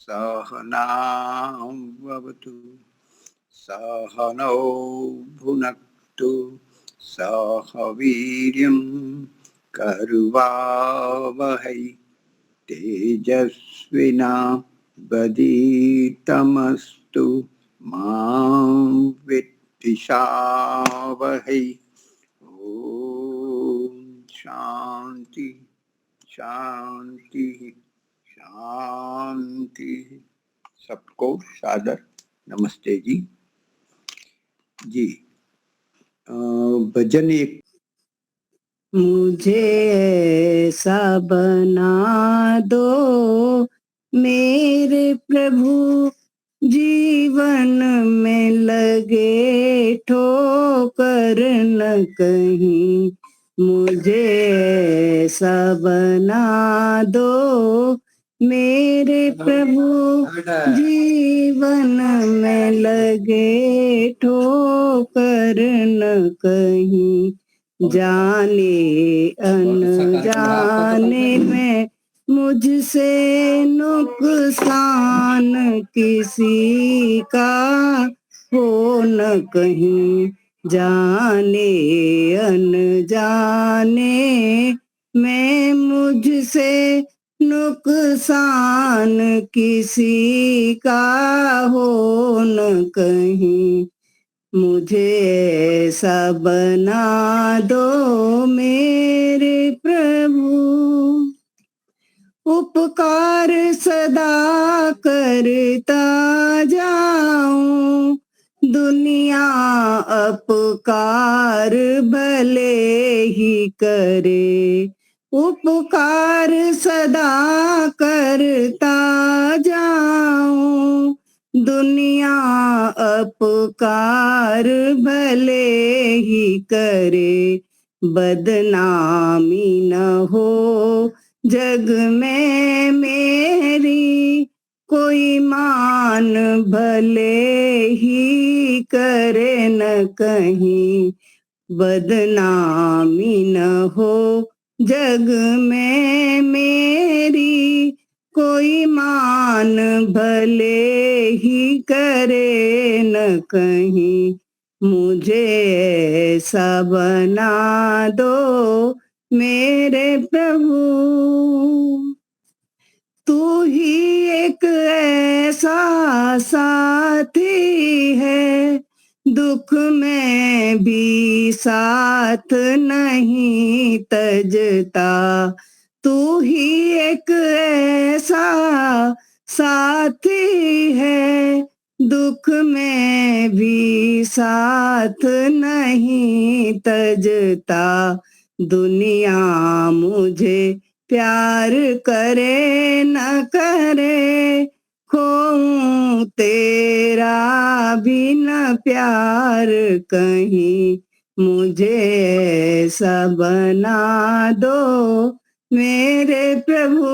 सहनां भवतु सहनौ भुनक्तु सह वीर्यं कर्वावहै तेजस्विनावधीतमस्तु मा विद्विषावहै। ओम शांति शांति शांति। सबको सादर नमस्ते जी। जी भजन एक। मुझे ऐसा बना दो मेरे प्रभु, जीवन में लगे ठोकर न कहीं। मुझे ऐसा बना दो मेरे प्रभु, जीवन में लगे ठोकर न कहीं। जाने अनजाने में मुझसे नुकसान किसी का हो न कहीं। जाने अनजाने में मुझसे नुकसान किसी का हो न कहीं। मुझे ऐसा बना दो मेरे प्रभु, उपकार सदा करता जाऊं। दुनिया अपकार भले ही करे, उपकार सदा करता जाऊं। दुनिया अपकार भले ही करे, बदनामी न हो जग में मेरी। कोई मान भले ही करे न कहीं, बदनामी न हो जग में मेरी। कोई मान भले ही करे न कहीं। मुझे ऐसा बना दो मेरे प्रभु, तू ही एक ऐसा साथी है, दुख में भी साथ नहीं तजता। तू ही एक ऐसा साथी है, दुख में भी साथ नहीं तजता। दुनिया मुझे प्यार करे न करे, खोऊं तेरा भी न प्यार कहीं। मुझे ऐसा बना दो मेरे प्रभु,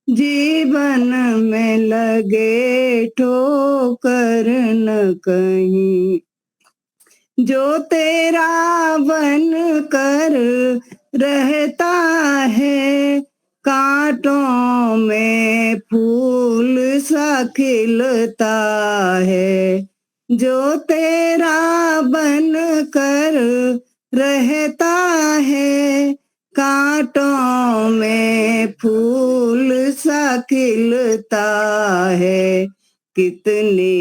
जीवन में लगे ठोकर न कहीं। जो तेरा बन कर रहता है, कांटों में फूल सा खिलता है। जो तेरा बन कर रहता है, कांटों में फूल सा खिलता है। कितने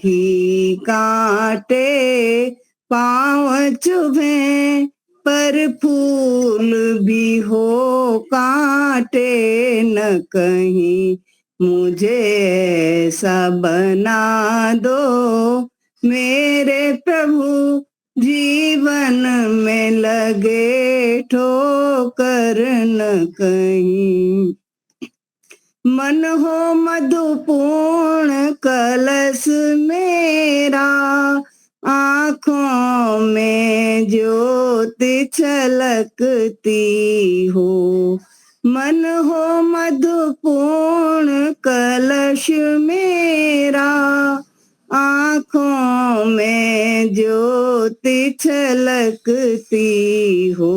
ही कांटे पाँव चुभे, पर फूल भी हो कांटे न कहीं। मुझे ऐसा बना दो मेरे प्रभु, जीवन में लगे ठोकर न कहीं। मन हो मधुपूर्ण कलश मेरा, आँखों में ज्योति छलकती हो। मन हो मधुपूर्ण कलश मेरा, आँखों में ज्योति छलकती हो।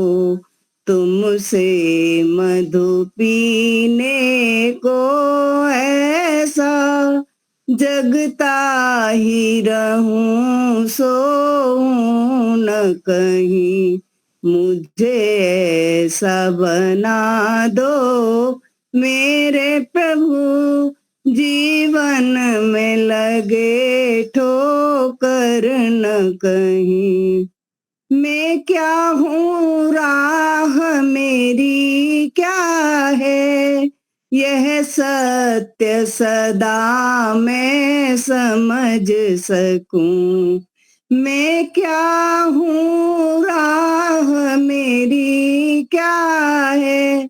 तुमसे मधु पीने को ऐसा जगता ही रहूं सोऊं न कहीं, मुझे ऐसा बना दो मेरे प्रभु, जीवन में लगे ठोकर न कहीं। मैं क्या हूँ, राह मेरी क्या है, यह सत्य सदा मैं समझ सकूं। मैं क्या हूँ, राह मेरी क्या है,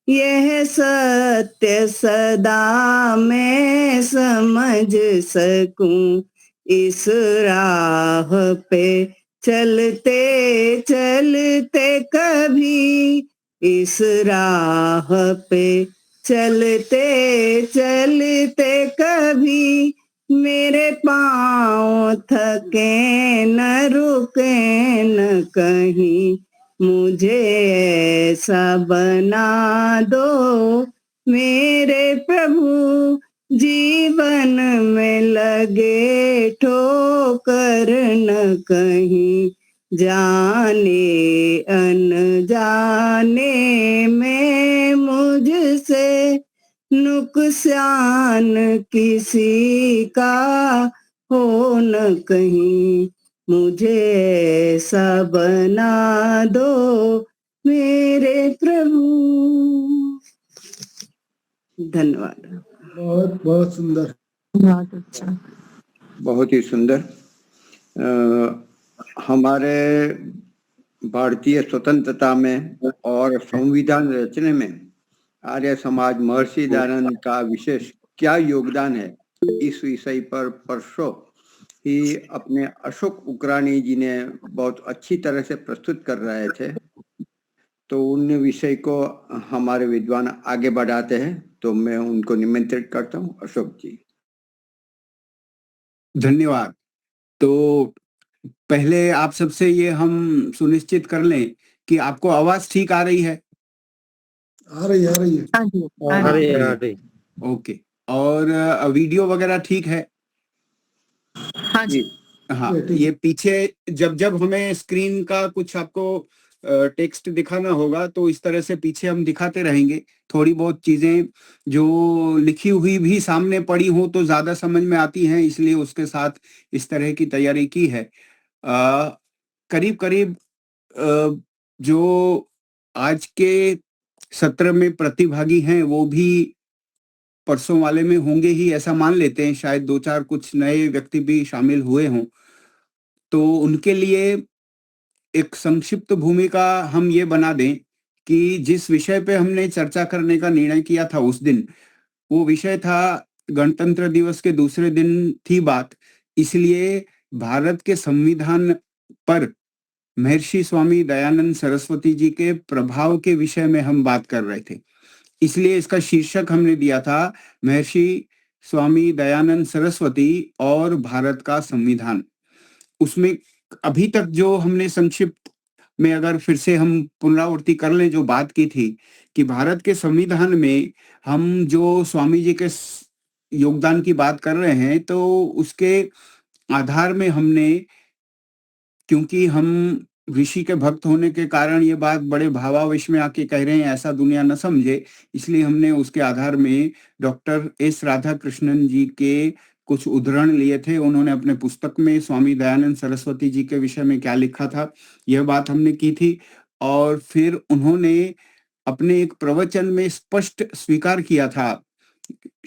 यह सत्य सदा मैं समझ सकूं। इस राह पे चलते चलते कभी, इस राह पे चलते चलते कभी, मेरे पाँव थके न रुके न कहीं, मुझे ऐसा बना दो मेरे प्रभु, जीवन में लगे ठोकर न कहीं। जाने अनजाने में मुझसे नुकसान किसी का हो न कहीं, मुझे ऐसा बना दो मेरे प्रभु। धन्यवाद। बहुत बहुत सुंदर, बहुत अच्छा, बहुत ही सुंदर। हमारे भारतीय स्वतंत्रता में और संविधान रचने में आर्य समाज महर्षि दयानंद का विशेष क्या योगदान है, इस विषय पर परसों ही अपने अशोक उकरानी जी ने बहुत अच्छी तरह से प्रस्तुत कर रहे थे, तो उन विषय को हमारे विद्वान आगे बढ़ाते हैं, तो मैं उनको निमंत्रित करता हूँ। अशोक जी। धन्यवाद। तो पहले आप सबसे ये हम सुनिश्चित कर लें कि आपको आवाज ठीक आ रही है। आ रही है। हाँ जी, आ रही। ओके, और वीडियो वगैरह ठीक है? हाँ जी, हाँ, ठीक। ये पीछे जब जब हमें स्क्रीन का कुछ आपको टेक्स्ट दिखाना होगा तो इस तरह से पीछे हम दिखाते रहेंगे। थोड़ी बहुत चीजें जो लिखी हुई भी सामने पड़ी हो तो ज्यादा समझ में आती हैं, इसलिए उसके साथ इस तरह की तैयारी की है। करीब करीब जो आज के सत्र में प्रतिभागी हैं वो भी परसों वाले में होंगे ही, ऐसा मान लेते हैं। शायद 2-4 कुछ नए व्यक्ति भी शामिल हुए हों, तो उनके लिए एक संक्षिप्त भूमिका हम ये बना दें कि जिस विषय पे हमने चर्चा करने का निर्णय किया था उस दिन, वो विषय था गणतंत्र दिवस के दूसरे दिन थी बात, इसलिए भारत के संविधान पर महर्षि स्वामी दयानंद सरस्वती जी के प्रभाव के विषय में हम बात कर रहे थे। इसलिए इसका शीर्षक हमने दिया था महर्षि स्वामी दयानंद सरस्वती और भारत का संविधान। उसमें अभी तक जो हमने संक्षिप्त में अगर फिर से हम पुनरावृत्ति कर लें जो बात की थी कि भारत के संविधान में हम जो स्वामी जी के योगदान की बात कर रहे हैं, तो उसके आधार में हमने, क्योंकि हम ऋषि के भक्त होने के कारण ये बात बड़े भावावेश में आके कह रहे हैं, ऐसा दुनिया न समझे, इसलिए हमने उसके आधार में डॉक्टर एस राधाकृष्णन जी के कुछ उद्धरण लिए थे। उन्होंने अपने पुस्तक में स्वामी दयानंद सरस्वती जी के विषय में क्या लिखा था, यह बात हमने की थी। और फिर उन्होंने अपने एक प्रवचन में स्पष्ट स्वीकार किया था,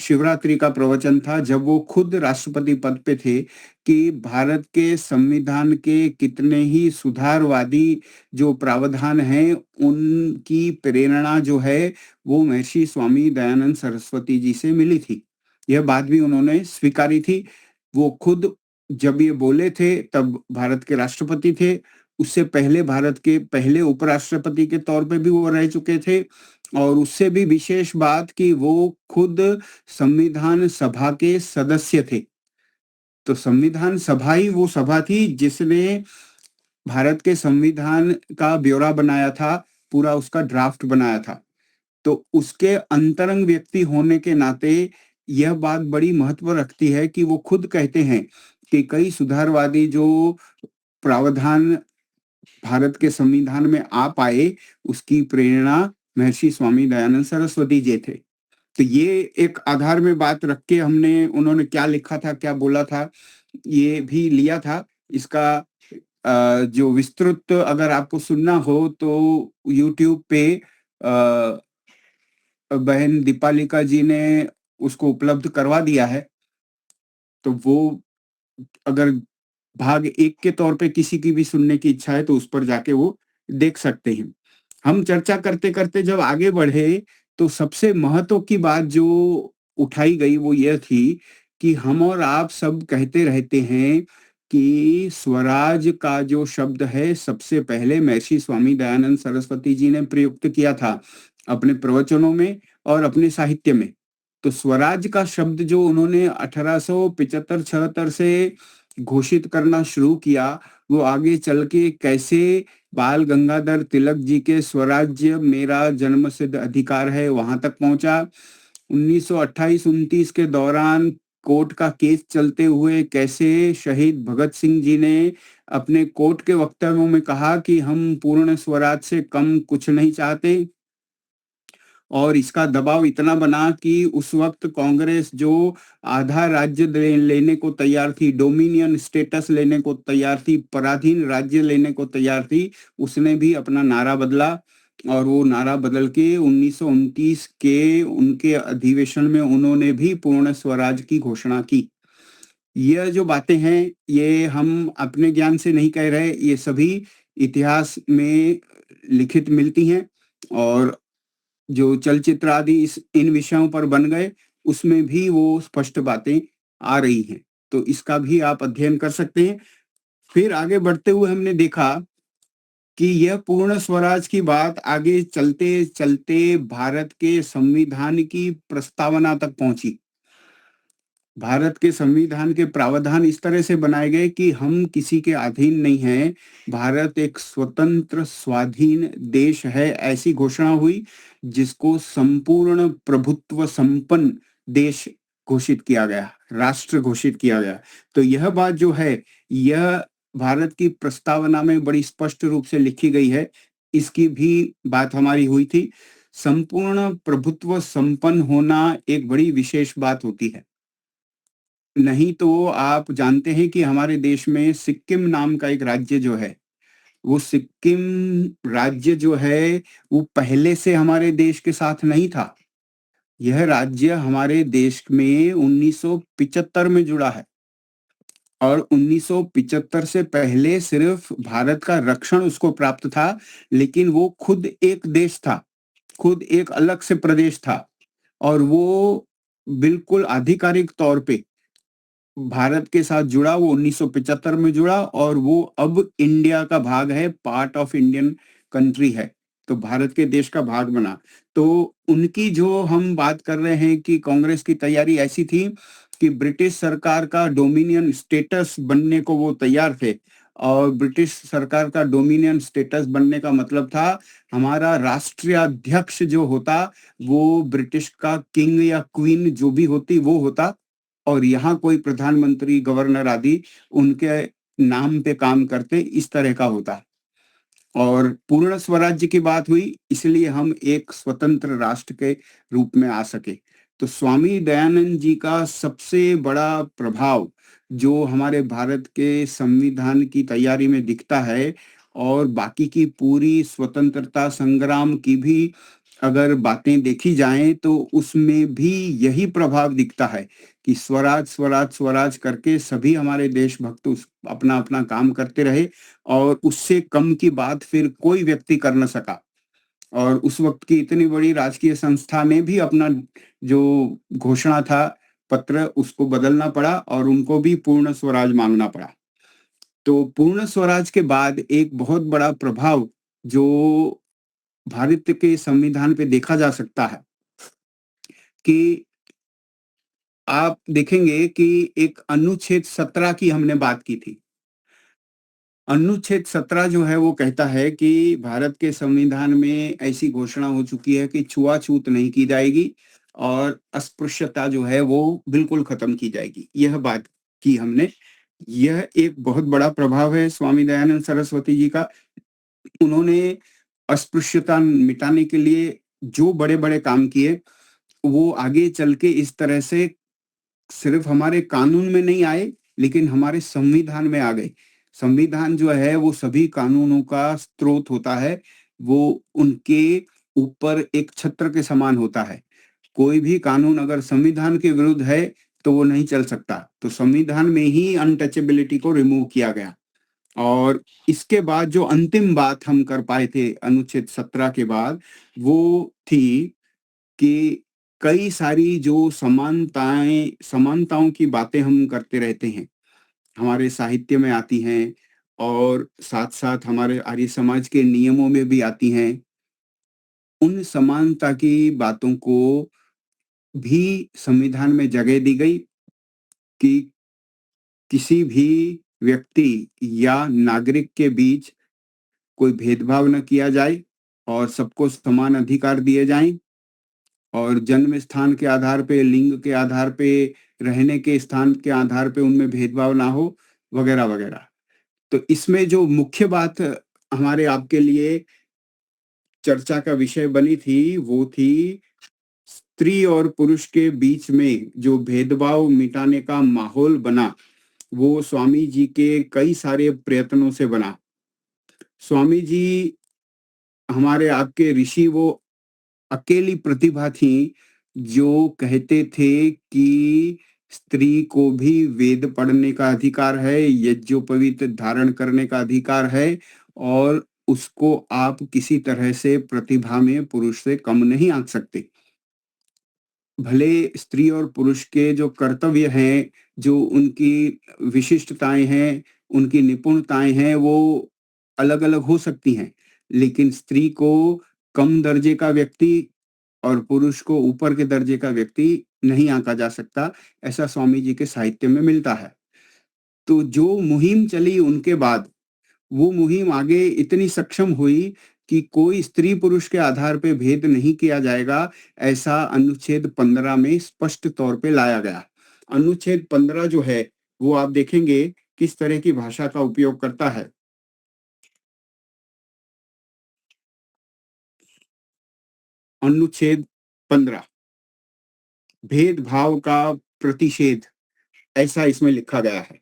शिवरात्रि का प्रवचन था जब वो खुद राष्ट्रपति पद पे थे, कि भारत के संविधान के कितने ही सुधारवादी जो प्रावधान हैं उनकी प्रेरणा जो है वो महर्षि स्वामी दयानंद सरस्वती जी से मिली थी। यह बात भी उन्होंने स्वीकारी थी। वो खुद जब ये बोले थे तब भारत के राष्ट्रपति थे, उससे पहले भारत के पहले उपराष्ट्रपति के तौर पे भी वो रह चुके थे, और उससे भी विशेष बात कि वो खुद संविधान सभा के सदस्य थे। तो संविधान सभा ही वो सभा थी जिसने भारत के संविधान का ब्यौरा बनाया था, पूरा उसका ड्राफ्ट बनाया था। तो उसके अंतरंग व्यक्ति होने के नाते यह बात बड़ी महत्व रखती है कि वो खुद कहते हैं कि कई सुधारवादी जो प्रावधान भारत के संविधान में आ पाए, उसकी प्रेरणा महर्षि स्वामी दयानंद सरस्वती जी थे। तो ये एक आधार में बात रख के हमने उन्होंने क्या लिखा था, क्या बोला था, ये भी लिया था। इसका जो विस्तृत अगर आपको सुनना हो तो यूट्यूब पे बहन दीपालिका जी ने उसको उपलब्ध करवा दिया है। तो वो अगर भाग 1 के तौर पे किसी की भी सुनने की इच्छा है तो उस पर जाके वो देख सकते हैं। हम चर्चा करते-करते जब आगे बढ़े तो सबसे महत्व की बात जो उठाई गई वो यह थी कि हम और आप सब कहते रहते हैं कि स्वराज का जो शब्द है सबसे पहले महर्षि स्वामी दयानंद सरस्वती जी ने प्रयुक्त किया था अपने प्रवचनों में और अपने साहित्य में। तो स्वराज का शब्द जो उन्होंने 1875-76 से घोषित करना शुरू किया, वो आगे चल के कैसे बाल गंगाधर तिलक जी के स्वराज्य मेरा जन्मसिद्ध अधिकार है वहां तक पहुंचा। 1928-29 के दौरान कोर्ट का केस चलते हुए कैसे शहीद भगत सिंह जी ने अपने कोर्ट के वक्तव्यों में कहा कि हम पूर्ण स्वराज से कम कुछ नहीं चाहते, और इसका दबाव इतना बना कि उस वक्त कांग्रेस जो आधा राज्य लेने को तैयार थी, डोमिनियन स्टेटस लेने को तैयार थी, पराधीन राज्य लेने को तैयार थी, उसने भी अपना नारा बदला और वो नारा बदल के 1929 के उनके अधिवेशन में उन्होंने भी पूर्ण स्वराज की घोषणा की। यह जो बातें हैं ये हम अपने ज्ञान से नहीं कह रहे, ये सभी इतिहास में लिखित मिलती हैं, और जो चलचित्र आदि इन विषयों पर बन गए उसमें भी वो स्पष्ट बातें आ रही हैं। तो इसका भी आप अध्ययन कर सकते हैं। फिर आगे बढ़ते हुए हमने देखा कि यह पूर्ण स्वराज की बात आगे चलते चलते भारत के संविधान की प्रस्तावना तक पहुंची। भारत के संविधान के प्रावधान इस तरह से बनाए गए कि हम किसी के अधीन नहीं हैं, भारत एक स्वतंत्र स्वाधीन देश है, ऐसी घोषणा हुई, जिसको संपूर्ण प्रभुत्व संपन्न देश घोषित किया गया, राष्ट्र घोषित किया गया। तो यह बात जो है यह भारत की प्रस्तावना में बड़ी स्पष्ट रूप से लिखी गई है। इसकी भी बात हमारी हुई थी। संपूर्ण प्रभुत्व संपन्न होना एक बड़ी विशेष बात होती है। नहीं तो आप जानते हैं कि हमारे देश में सिक्किम नाम का एक राज्य जो है, वो सिक्किम राज्य जो है वो पहले से हमारे देश के साथ नहीं था। यह राज्य हमारे देश में 1975 में जुड़ा है, और 1975 से पहले सिर्फ भारत का रक्षण उसको प्राप्त था, लेकिन वो खुद एक देश था, खुद एक अलग से प्रदेश था, और वो बिल्कुल आधिकारिक तौर पे भारत के साथ जुड़ा, वो 1975 में जुड़ा, और वो अब इंडिया का भाग है, पार्ट ऑफ इंडियन कंट्री है, तो भारत के देश का भाग बना। तो उनकी जो हम बात कर रहे हैं कि कांग्रेस की तैयारी ऐसी थी कि ब्रिटिश सरकार का डोमिनियन स्टेटस बनने को वो तैयार थे, और ब्रिटिश सरकार का डोमिनियन स्टेटस बनने का मतलब था हमारा राष्ट्रीय अध्यक्ष जो होता वो ब्रिटिश का किंग या क्वीन जो भी होती वो होता, और यहाँ कोई प्रधानमंत्री गवर्नर आदि उनके नाम पे काम करते, इस तरह का होता। और पूर्ण स्वराज्य की बात हुई, इसलिए हम एक स्वतंत्र राष्ट्र के रूप में आ सके। तो स्वामी दयानंद जी का सबसे बड़ा प्रभाव जो हमारे भारत के संविधान की तैयारी में दिखता है, और बाकी की पूरी स्वतंत्रता संग्राम की भी अगर बातें देखी जाएं तो उसमें भी यही प्रभाव दिखता है कि स्वराज स्वराज स्वराज करके सभी हमारे देशभक्त अपना अपना काम करते रहे, और उससे कम की बात फिर कोई व्यक्ति कर न सका। और उस वक्त की इतनी बड़ी राजकीय संस्था ने भी अपना जो घोषणा था पत्र उसको बदलना पड़ा, और उनको भी पूर्ण स्वराज मांगना पड़ा। तो पूर्ण स्वराज के बाद एक बहुत बड़ा प्रभाव जो भारत के संविधान पे देखा जा सकता है कि आप देखेंगे कि एक अनुच्छेद 17 की हमने बात की थी। अनुच्छेद 17 जो है वो कहता है कि भारत के संविधान में ऐसी घोषणा हो चुकी है कि छुआछूत नहीं की जाएगी और अस्पृश्यता जो है वो बिल्कुल खत्म की जाएगी। यह बात की हमने। यह एक बहुत बड़ा प्रभाव है स्वामी दयानंद सरस्वती जी का। उन्होंने अस्पृश्यता मिटाने के लिए जो बड़े-बड़े काम किए, वो आगे चल के इस तरह से सिर्फ हमारे कानून में नहीं आए, लेकिन हमारे संविधान में आ गए। संविधान जो है वो सभी कानूनों का स्रोत होता है। वो उनके ऊपर एक छत्र के समान होता है। कोई भी कानून अगर संविधान के विरुद्ध है तो वो नहीं चल सकता। तो संविधान में ही अनटचेबिलिटी को रिमूव किया गया। और इसके बाद जो अंतिम बात हम कर पाए थे अनुच्छेद 17 के बाद, वो थी कि कई सारी जो समानताओं की बातें हम करते रहते हैं, हमारे साहित्य में आती हैं और साथ-साथ हमारे आर्य समाज के नियमों में भी आती हैं। उन समानता की बातों को भी संविधान में जगह दी गई कि किसी भी व्यक्ति या नागरिक के बीच कोई भेदभाव न किया जाए और सबको समान अधिकार दिए जाएं और जन्म स्थान के आधार पे, लिंग के आधार पे, रहने के स्थान के आधार पे उनमें भेदभाव ना हो, वगैरह वगैरह। तो इसमें जो मुख्य बात हमारे आपके लिए चर्चा का विषय बनी थी, वो थी स्त्री और पुरुष के बीच में जो भेदभाव मिटाने का माहौल बना, वो स्वामी जी के कई सारे प्रयत्नों से बना। स्वामी जी हमारे आपके ऋषि वो अकेली प्रतिभा थी जो कहते थे कि स्त्री को भी वेद पढ़ने का अधिकार है, यज्ञोपवीत धारण करने का अधिकार है और उसको आप किसी तरह से प्रतिभा में पुरुष से कम नहीं आंक सकते। भले स्त्री और पुरुष के जो कर्तव्य हैं, जो उनकी विशिष्टताएं हैं, उनकी निपुणताएं हैं, वो अलग-अलग हो सकती हैं, लेकिन स्त्री को कम दर्जे का व्यक्ति और पुरुष को ऊपर के दर्जे का व्यक्ति नहीं आंका जा सकता, ऐसा स्वामी जी के साहित्य में मिलता है। तो जो मुहिम चली उनके बाद, वो मुहिम आगे इतनी सक्षम हुई कि कोई स्त्री पुरुष के आधार पे भेद नहीं किया जाएगा, ऐसा अनुच्छेद 15 में स्पष्ट तौर पे लाया गया। अनुच्छेद 15 जो है, वो आप देखेंगे किस तरह की भाषा का उपयोग करता है। अनुच्छेद 15 भेदभाव का प्रतिषेध, ऐसा इसमें लिखा गया है।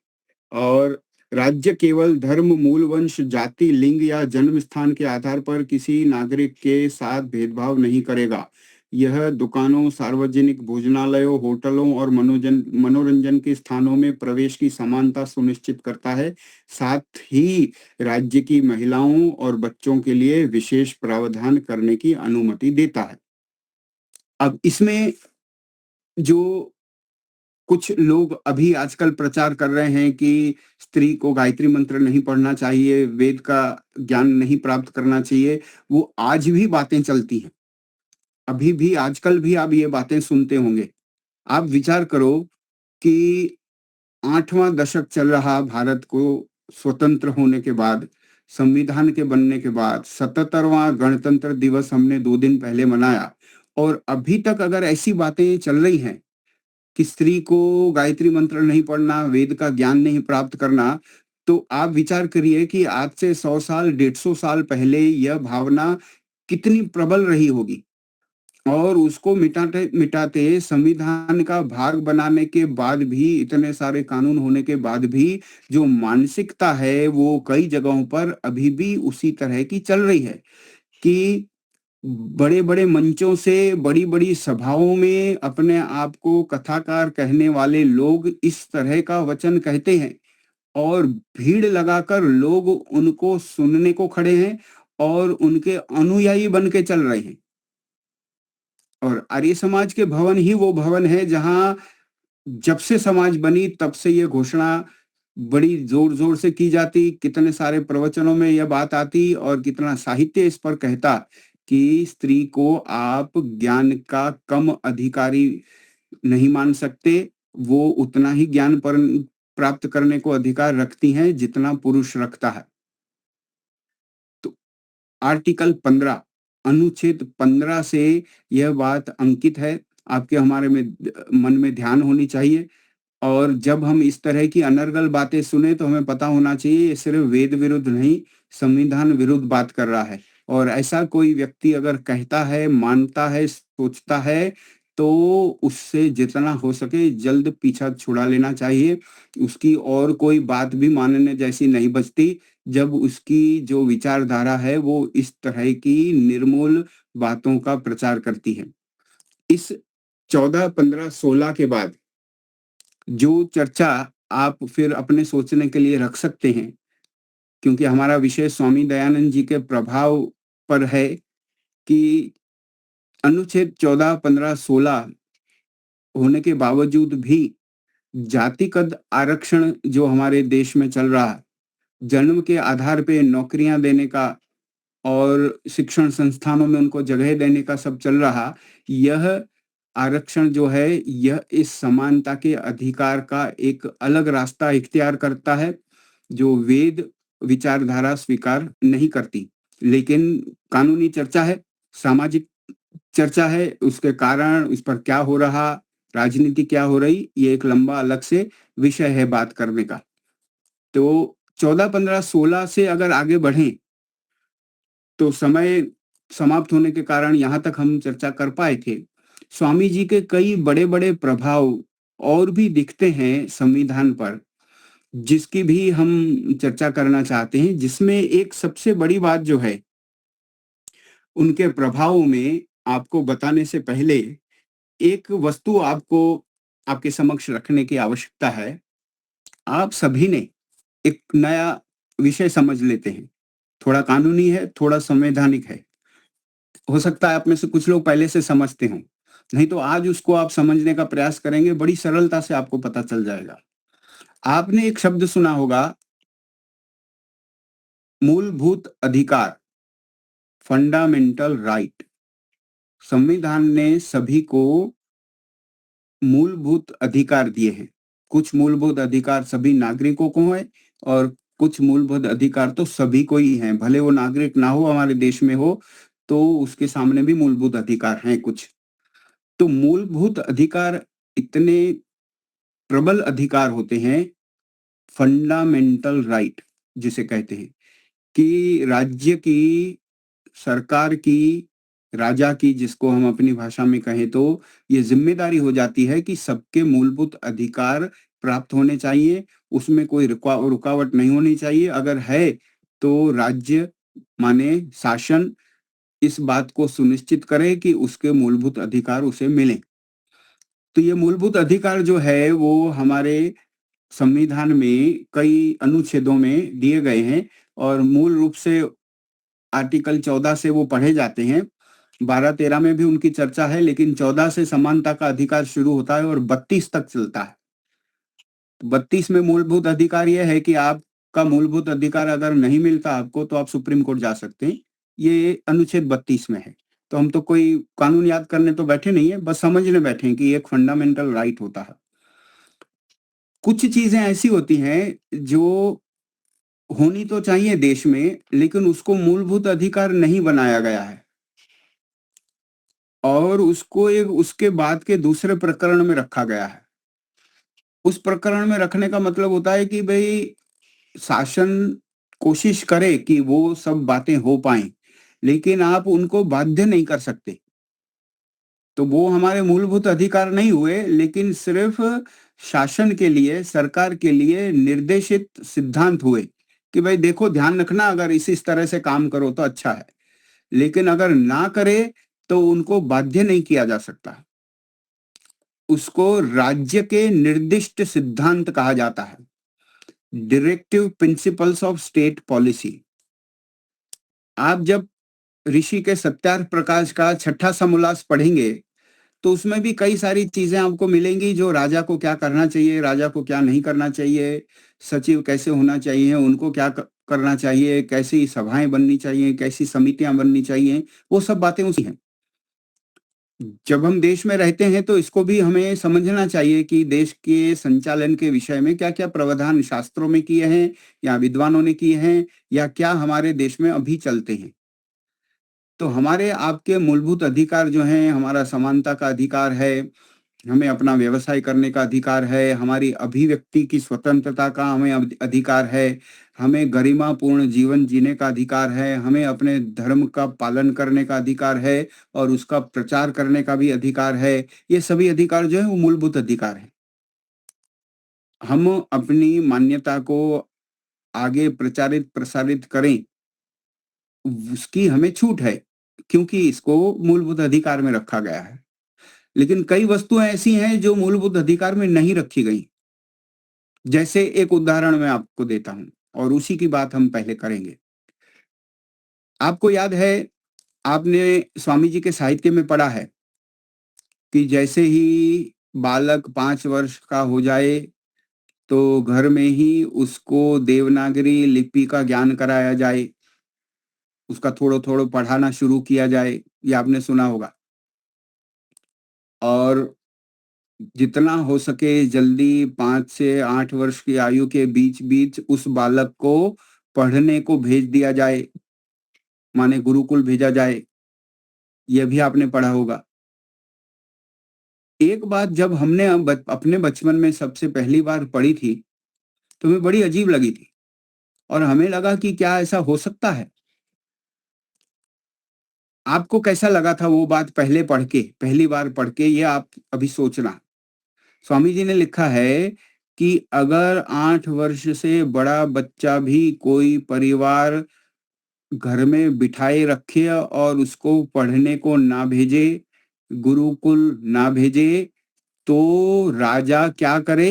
और राज्य केवल धर्म, मूल वंश, जाति, लिंग या जन्म स्थान के आधार पर किसी नागरिक के साथ भेदभाव नहीं करेगा। यह दुकानों, सार्वजनिक भोजनालयों, होटलों और मनोरंजन के स्थानों में प्रवेश की समानता सुनिश्चित करता है। साथ ही राज्य की महिलाओं और बच्चों के लिए विशेष प्रावधान करने की अनुमति देता है। अब इसमें जो कुछ लोग अभी आजकल प्रचार कर रहे हैं कि स्त्री को गायत्री मंत्र नहीं पढ़ना चाहिए, वेद का ज्ञान नहीं प्राप्त करना चाहिए, वो आज भी बातें चलती हैं। अभी भी आजकल भी आप ये बातें सुनते होंगे। आप विचार करो कि 8वां दशक चल रहा भारत को स्वतंत्र होने के बाद, संविधान के बनने के बाद, 77वां गणतंत्र दिवस हमने 2 दिन पहले मनाया और अभी तक अगर ऐसी बातें चल रही हैं कि स्त्री को गायत्री मंत्र नहीं पढ़ना, वेद का ज्ञान नहीं प्राप्त करना, तो आप विचार करिए कि आज से 100 साल, 150 साल पहले यह भावना कितनी प्रबल रही होगी। और उसको मिटाते संविधान का भाग बनाने के बाद भी, इतने सारे कानून होने के बाद भी जो मानसिकता है वो कई जगहों पर अभी भी उसी तरह की चल रही है कि बड़े-बड़े मंचों से, बड़ी-बड़ी सभाओं में अपने आप को कथाकार कहने वाले लोग इस तरह का वचन कहते हैं और भीड़ लगाकर लोग उनको सुनने को खड़े हैं और उनके अनुयायी बन के चल रहे हैं। और आर्य समाज के भवन ही वो भवन है जहां जब से समाज बनी तब से ये घोषणा बड़ी जोर-जोर से की जाती, कितने सारे प्रवचनों में यह बात आती और कितना साहित्य इस पर कहता कि स्त्री को आप ज्ञान का कम अधिकारी नहीं मान सकते, वो उतना ही ज्ञान पर प्राप्त करने को अधिकार रखती हैं जितना पुरुष रखता है। आर्टिकल 15 अनुच्छेद 15 से यह बात अंकित है। आपके हमारे में मन में ध्यान होनी चाहिए। और जब हम इस तरह की अनर्गल बातें सुने तो हमें पता होना चाहिए ये सिर्फ वेद विरुद्ध नहीं, संविधान विरुद्ध बात कर रहा है। और ऐसा कोई व्यक्ति अगर कहता है, मानता है, सोचता है तो उससे जितना हो सके जल्द पीछा छुड़ा लेना चाहिए। उसकी और कोई बात भी मानने जैसी नहीं बचती जब उसकी जो विचारधारा है वो इस तरह की निर्मूल बातों का प्रचार करती है। इस 14, 15, 16 के बाद जो चर्चा आप फिर अपने सोचने के लिए रख सकते हैं, क्योंकि हमारा विषय स्वामी दयानंद जी के प्रभाव पर है कि अनुच्छेद 14, 15, 16 होने के बावजूद भी जातिगत आरक्षण जो हमारे देश में चल रहा है, जन्म के आधार पे नौकरियां देने का और शिक्षण संस्थानों में उनको जगह देने का सब चल रहा, यह आरक्षण जो है यह इस समानता के अधिकार का एक अलग रास्ता इख्तियार करता है जो वेद विचारधारा स्वीकार नहीं करती। लेकिन कानूनी चर्चा है, सामाजिक चर्चा है, उसके कारण इस पर क्या हो रहा, राजनीति क्या हो रही, ये एक लंबा अलग से विषय है बात करने का। तो 14, 15, 16 से अगर आगे बढ़ें तो समय समाप्त होने के कारण यहाँ तक हम चर्चा कर पाए थे। स्वामी जी के कई बड़े-बड़े प्रभाव और भी दिखते हैं संविधान पर, जिसकी भी हम चर्चा करना चाहते हैं, जिसमें एक सबसे बड़ी बात जो है, उनके प्रभाव में आपको बताने से पहले एक वस्तु आपको आपके समक्ष रखने की आवश्यकता है। आप सभी ने एक नया विषय समझ लेते हैं, थोड़ा कानूनी है, थोड़ा संवैधानिक है। हो सकता है आप में से कुछ लोग पहले से समझते हों, नहीं तो आज उसको आप समझने का प्रयास करेंगे, बड़ी सरलता से आपको पता चल जाएगा। आपने एक शब्द सुना होगा, मूलभूत अधिकार, फंडामेंटल राइट। संविधान ने सभी को मूलभूत अधिकार दिए हैं। कुछ मूलभूत अधिकार सभी नागरिकों को है और कुछ मूलभूत अधिकार तो सभी को ही हैं। भले वो नागरिक ना हो, हमारे देश में हो, तो उसके सामने भी मूलभूत अधिकार हैं कुछ। तो मूलभूत अधिकार इतने प्रबल अधिकार होते हैं, फंडामेंटल राइट जिसे कहते हैं, कि राज्य की, सरकार की, राजा की, जिसको हम अपनी भाषा में कहें तो ये जिम्मेदारी हो जाती है कि सबके मूलभूत अधिकार प्राप्त होने चाहिए, उसमें कोई रुकावट नहीं होनी चाहिए। अगर है तो राज्य माने शासन इस बात को सुनिश्चित करे कि उसके मूलभूत अधिकार उसे मिले। तो ये मूलभूत अधिकार जो है वो हमारे संविधान में कई अनुच्छेदों में दिए गए हैं और मूल रूप से आर्टिकल 14 से वो पढ़े जाते हैं। 12-13 में भी उनकी चर्चा है, लेकिन 14 से समानता का अधिकार शुरू होता है और 32 तक चलता है। 32 में मूलभूत अधिकार यह है कि आपका मूलभूत अधिकार अगर नहीं मिलता आपको तो आप सुप्रीम कोर्ट जा सकते हैं। ये अनुच्छेद 32 में है। तो हम तो कोई कानून याद करने तो बैठे नहीं है, बस समझने बैठे हैं कि एक फंडामेंटल राइट होता है। कुछ चीजें ऐसी होती हैं जो होनी तो चाहिए देश में, लेकिन उसको मूलभूत अधिकार नहीं बनाया गया है और उसको एक उसके बाद के दूसरे प्रकरण में रखा गया है। उस प्रकरण में रखने का मतलब होता है कि भाई शासन कोशिश करे कि वो सब बातें हो पाएं, लेकिन आप उनको बाध्य नहीं कर सकते। तो वो हमारे मूलभूत अधिकार नहीं हुए, लेकिन सिर्फ शासन के लिए, सरकार के लिए निर्देशित सिद्धांत हुए कि भाई देखो, ध्यान रखना, अगर इस तरह से काम करो तो अच्छा है, लेकिन अगर ना करे तो उनको बाध्य नहीं किया जा सकता। उसको राज्य के निर्दिष्ट सिद्धांत कहा जाता है, directive principles of state policy. आप जब ऋषि के सत्यार्थ प्रकाश का 6ठा समोल्लास पढ़ेंगे तो उसमें भी कई सारी चीजें आपको मिलेंगी, जो राजा को क्या करना चाहिए, राजा को क्या नहीं करना चाहिए, सचिव कैसे होना चाहिए, उनको क्या करना चाहिए, कैसी सभाएं बननी चाहिए, कैसी समितियां बननी चाहिए, वो सब बातें उसी हैं। जब हम देश में रहते हैं तो इसको भी हमें समझना चाहिए कि देश के संचालन के विषय में क्या क्या प्रावधान शास्त्रों में किए हैं या विद्वानों ने किए हैं या क्या हमारे देश में अभी चलते हैं। तो हमारे आपके मूलभूत अधिकार जो हैं, हमारा समानता का अधिकार है, हमें अपना व्यवसाय करने का अधिकार है, हमारी अभिव्यक्ति की स्वतंत्रता का हमें अधिकार है, हमें गरिमापूर्ण जीवन जीने का अधिकार है, हमें अपने धर्म का पालन करने का अधिकार है और उसका प्रचार करने का भी अधिकार है। ये सभी अधिकार जो है वो मूलभूत अधिकार है। हम अपनी मान्यता को आगे प्रचारित प्रसारित करें, उसकी हमें छूट है, क्योंकि इसको मूलभूत अधिकार में रखा गया है। लेकिन कई वस्तुएं ऐसी हैं जो मूलभूत अधिकार में नहीं रखी गई। जैसे एक उदाहरण मैं आपको देता हूं और उसी की बात हम पहले करेंगे। आपको याद है, आपने स्वामी जी के साहित्य में पढ़ा है कि जैसे ही बालक 5 वर्ष का हो जाए तो घर में ही उसको देवनागरी लिपि का ज्ञान कराया जाए, उसका थोड़ा-थोड़ा पढ़ाना शुरू किया जाए, ये आपने सुना होगा। और जितना हो सके जल्दी 5 से 8 वर्ष की आयु के बीच-बीच उस बालक को पढ़ने को भेज दिया जाए, माने गुरुकुल भेजा जाए, यह भी आपने पढ़ा होगा। एक बात जब हमने अपने बचपन में सबसे पहली बार पढ़ी थी, तो हमें बड़ी अजीब लगी थी और हमें लगा कि क्या ऐसा हो सकता है? आपको कैसा लगा था वो बात पहली बार पढ़ के, ये आप अभी सोचना। स्वामी जी ने लिखा है कि अगर 8 वर्ष से बड़ा बच्चा भी कोई परिवार घर में बिठाए रखे और उसको पढ़ने को ना भेजे, गुरुकुल ना भेजे, तो राजा क्या करे?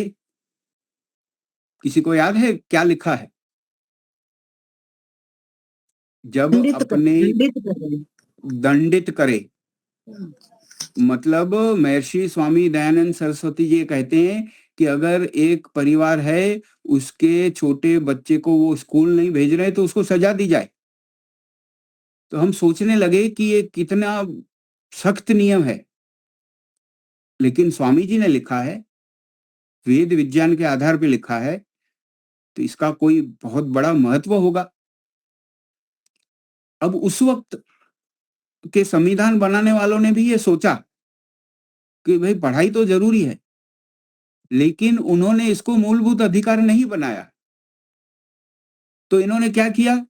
किसी को याद है क्या लिखा है? जब दंडित अपने दंडित करे, मतलब महर्षि स्वामी दयानंद सरस्वती जी कहते हैं कि अगर एक परिवार है, उसके छोटे बच्चे को वो स्कूल नहीं भेज रहे तो उसको सजा दी जाए। तो हम सोचने लगे कि ये कितना सख्त नियम है। लेकिन स्वामी जी ने लिखा है, वेद विज्ञान के आधार पे लिखा है, तो इसका कोई बहुत बड़ा महत्व होगा। अब उस वक्त के संविधान बनाने वालों ने भी ये सोचा कि भाई पढ़ाई तो जरूरी है, लेकिन उन्होंने इसको मूलभूत अधिकार नहीं बनाया। तो इन्होंने क्या किया?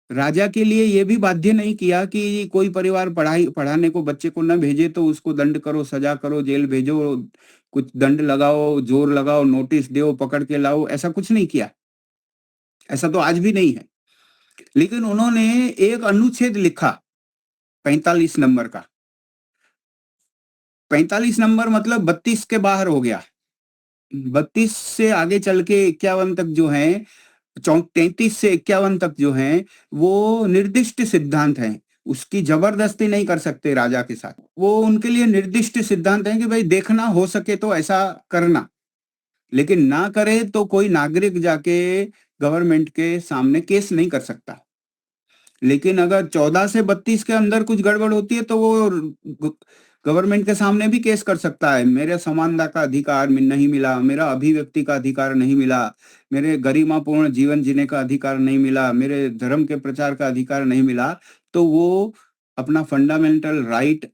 राजा के लिए ये भी बाध्य नहीं किया कि कोई परिवार पढ़ाने को बच्चे को न भेजे तो उसको दंड करो, सजा करो, जेल भेजो, कुछ दंड लगाओ, जोर लगाओ, नोटिस दो, पकड़ के लाओ, ऐसा कुछ नहीं किया। ऐसा तो आज भी नहीं है। लेकिन उन्होंने एक अनुच्छेद लिखा 45 नंबर का। 45 नंबर मतलब 32 के बाहर हो गया। 32 से आगे चल के 51 तक जो है, 33 से 51 तक जो है, वो निर्दिष्ट सिद्धांत हैं। उसकी जबरदस्ती नहीं कर सकते राजा के साथ। वो उनके लिए निर्दिष्ट सिद्धांत हैं कि भाई देखना हो सके तो ऐसा करना, लेकिन ना करे तो कोई नागरिक जाके गवर्नमेंट के सामने केस नहीं कर सकता। लेकिन अगर 14 से 32 के अंदर कुछ गड़बड़ होती है तो वो गवर्नमेंट के सामने भी केस कर सकता है। मेरे समानता का अधिकार नहीं मिला, मेरा अभिव्यक्ति का अधिकार नहीं मिला, मेरे गरिमापूर्ण जीवन जीने का अधिकार नहीं मिला, मेरे धर्म के प्रचार का अधिकार नहीं मिला, तो वो अपना फंडामेंटल राइट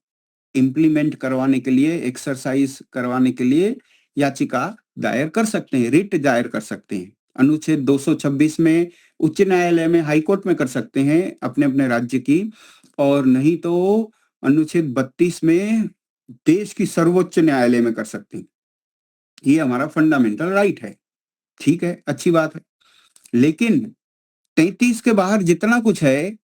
इम्प्लीमेंट करवाने के लिए, एक्सरसाइज करवाने के लिए याचिका दायर कर सकते हैं, रिट दायर कर सकते हैं। अनुच्छेद 226 में उच्च न्यायालय में, हाई कोर्ट में कर सकते हैं अपने अपने राज्य की, और नहीं तो अनुच्छेद 32 में देश की सर्वोच्च न्यायालय में कर सकते हैं। ये हमारा फंडामेंटल राइट है। ठीक है, अच्छी बात है। लेकिन 33 के बाहर जितना कुछ है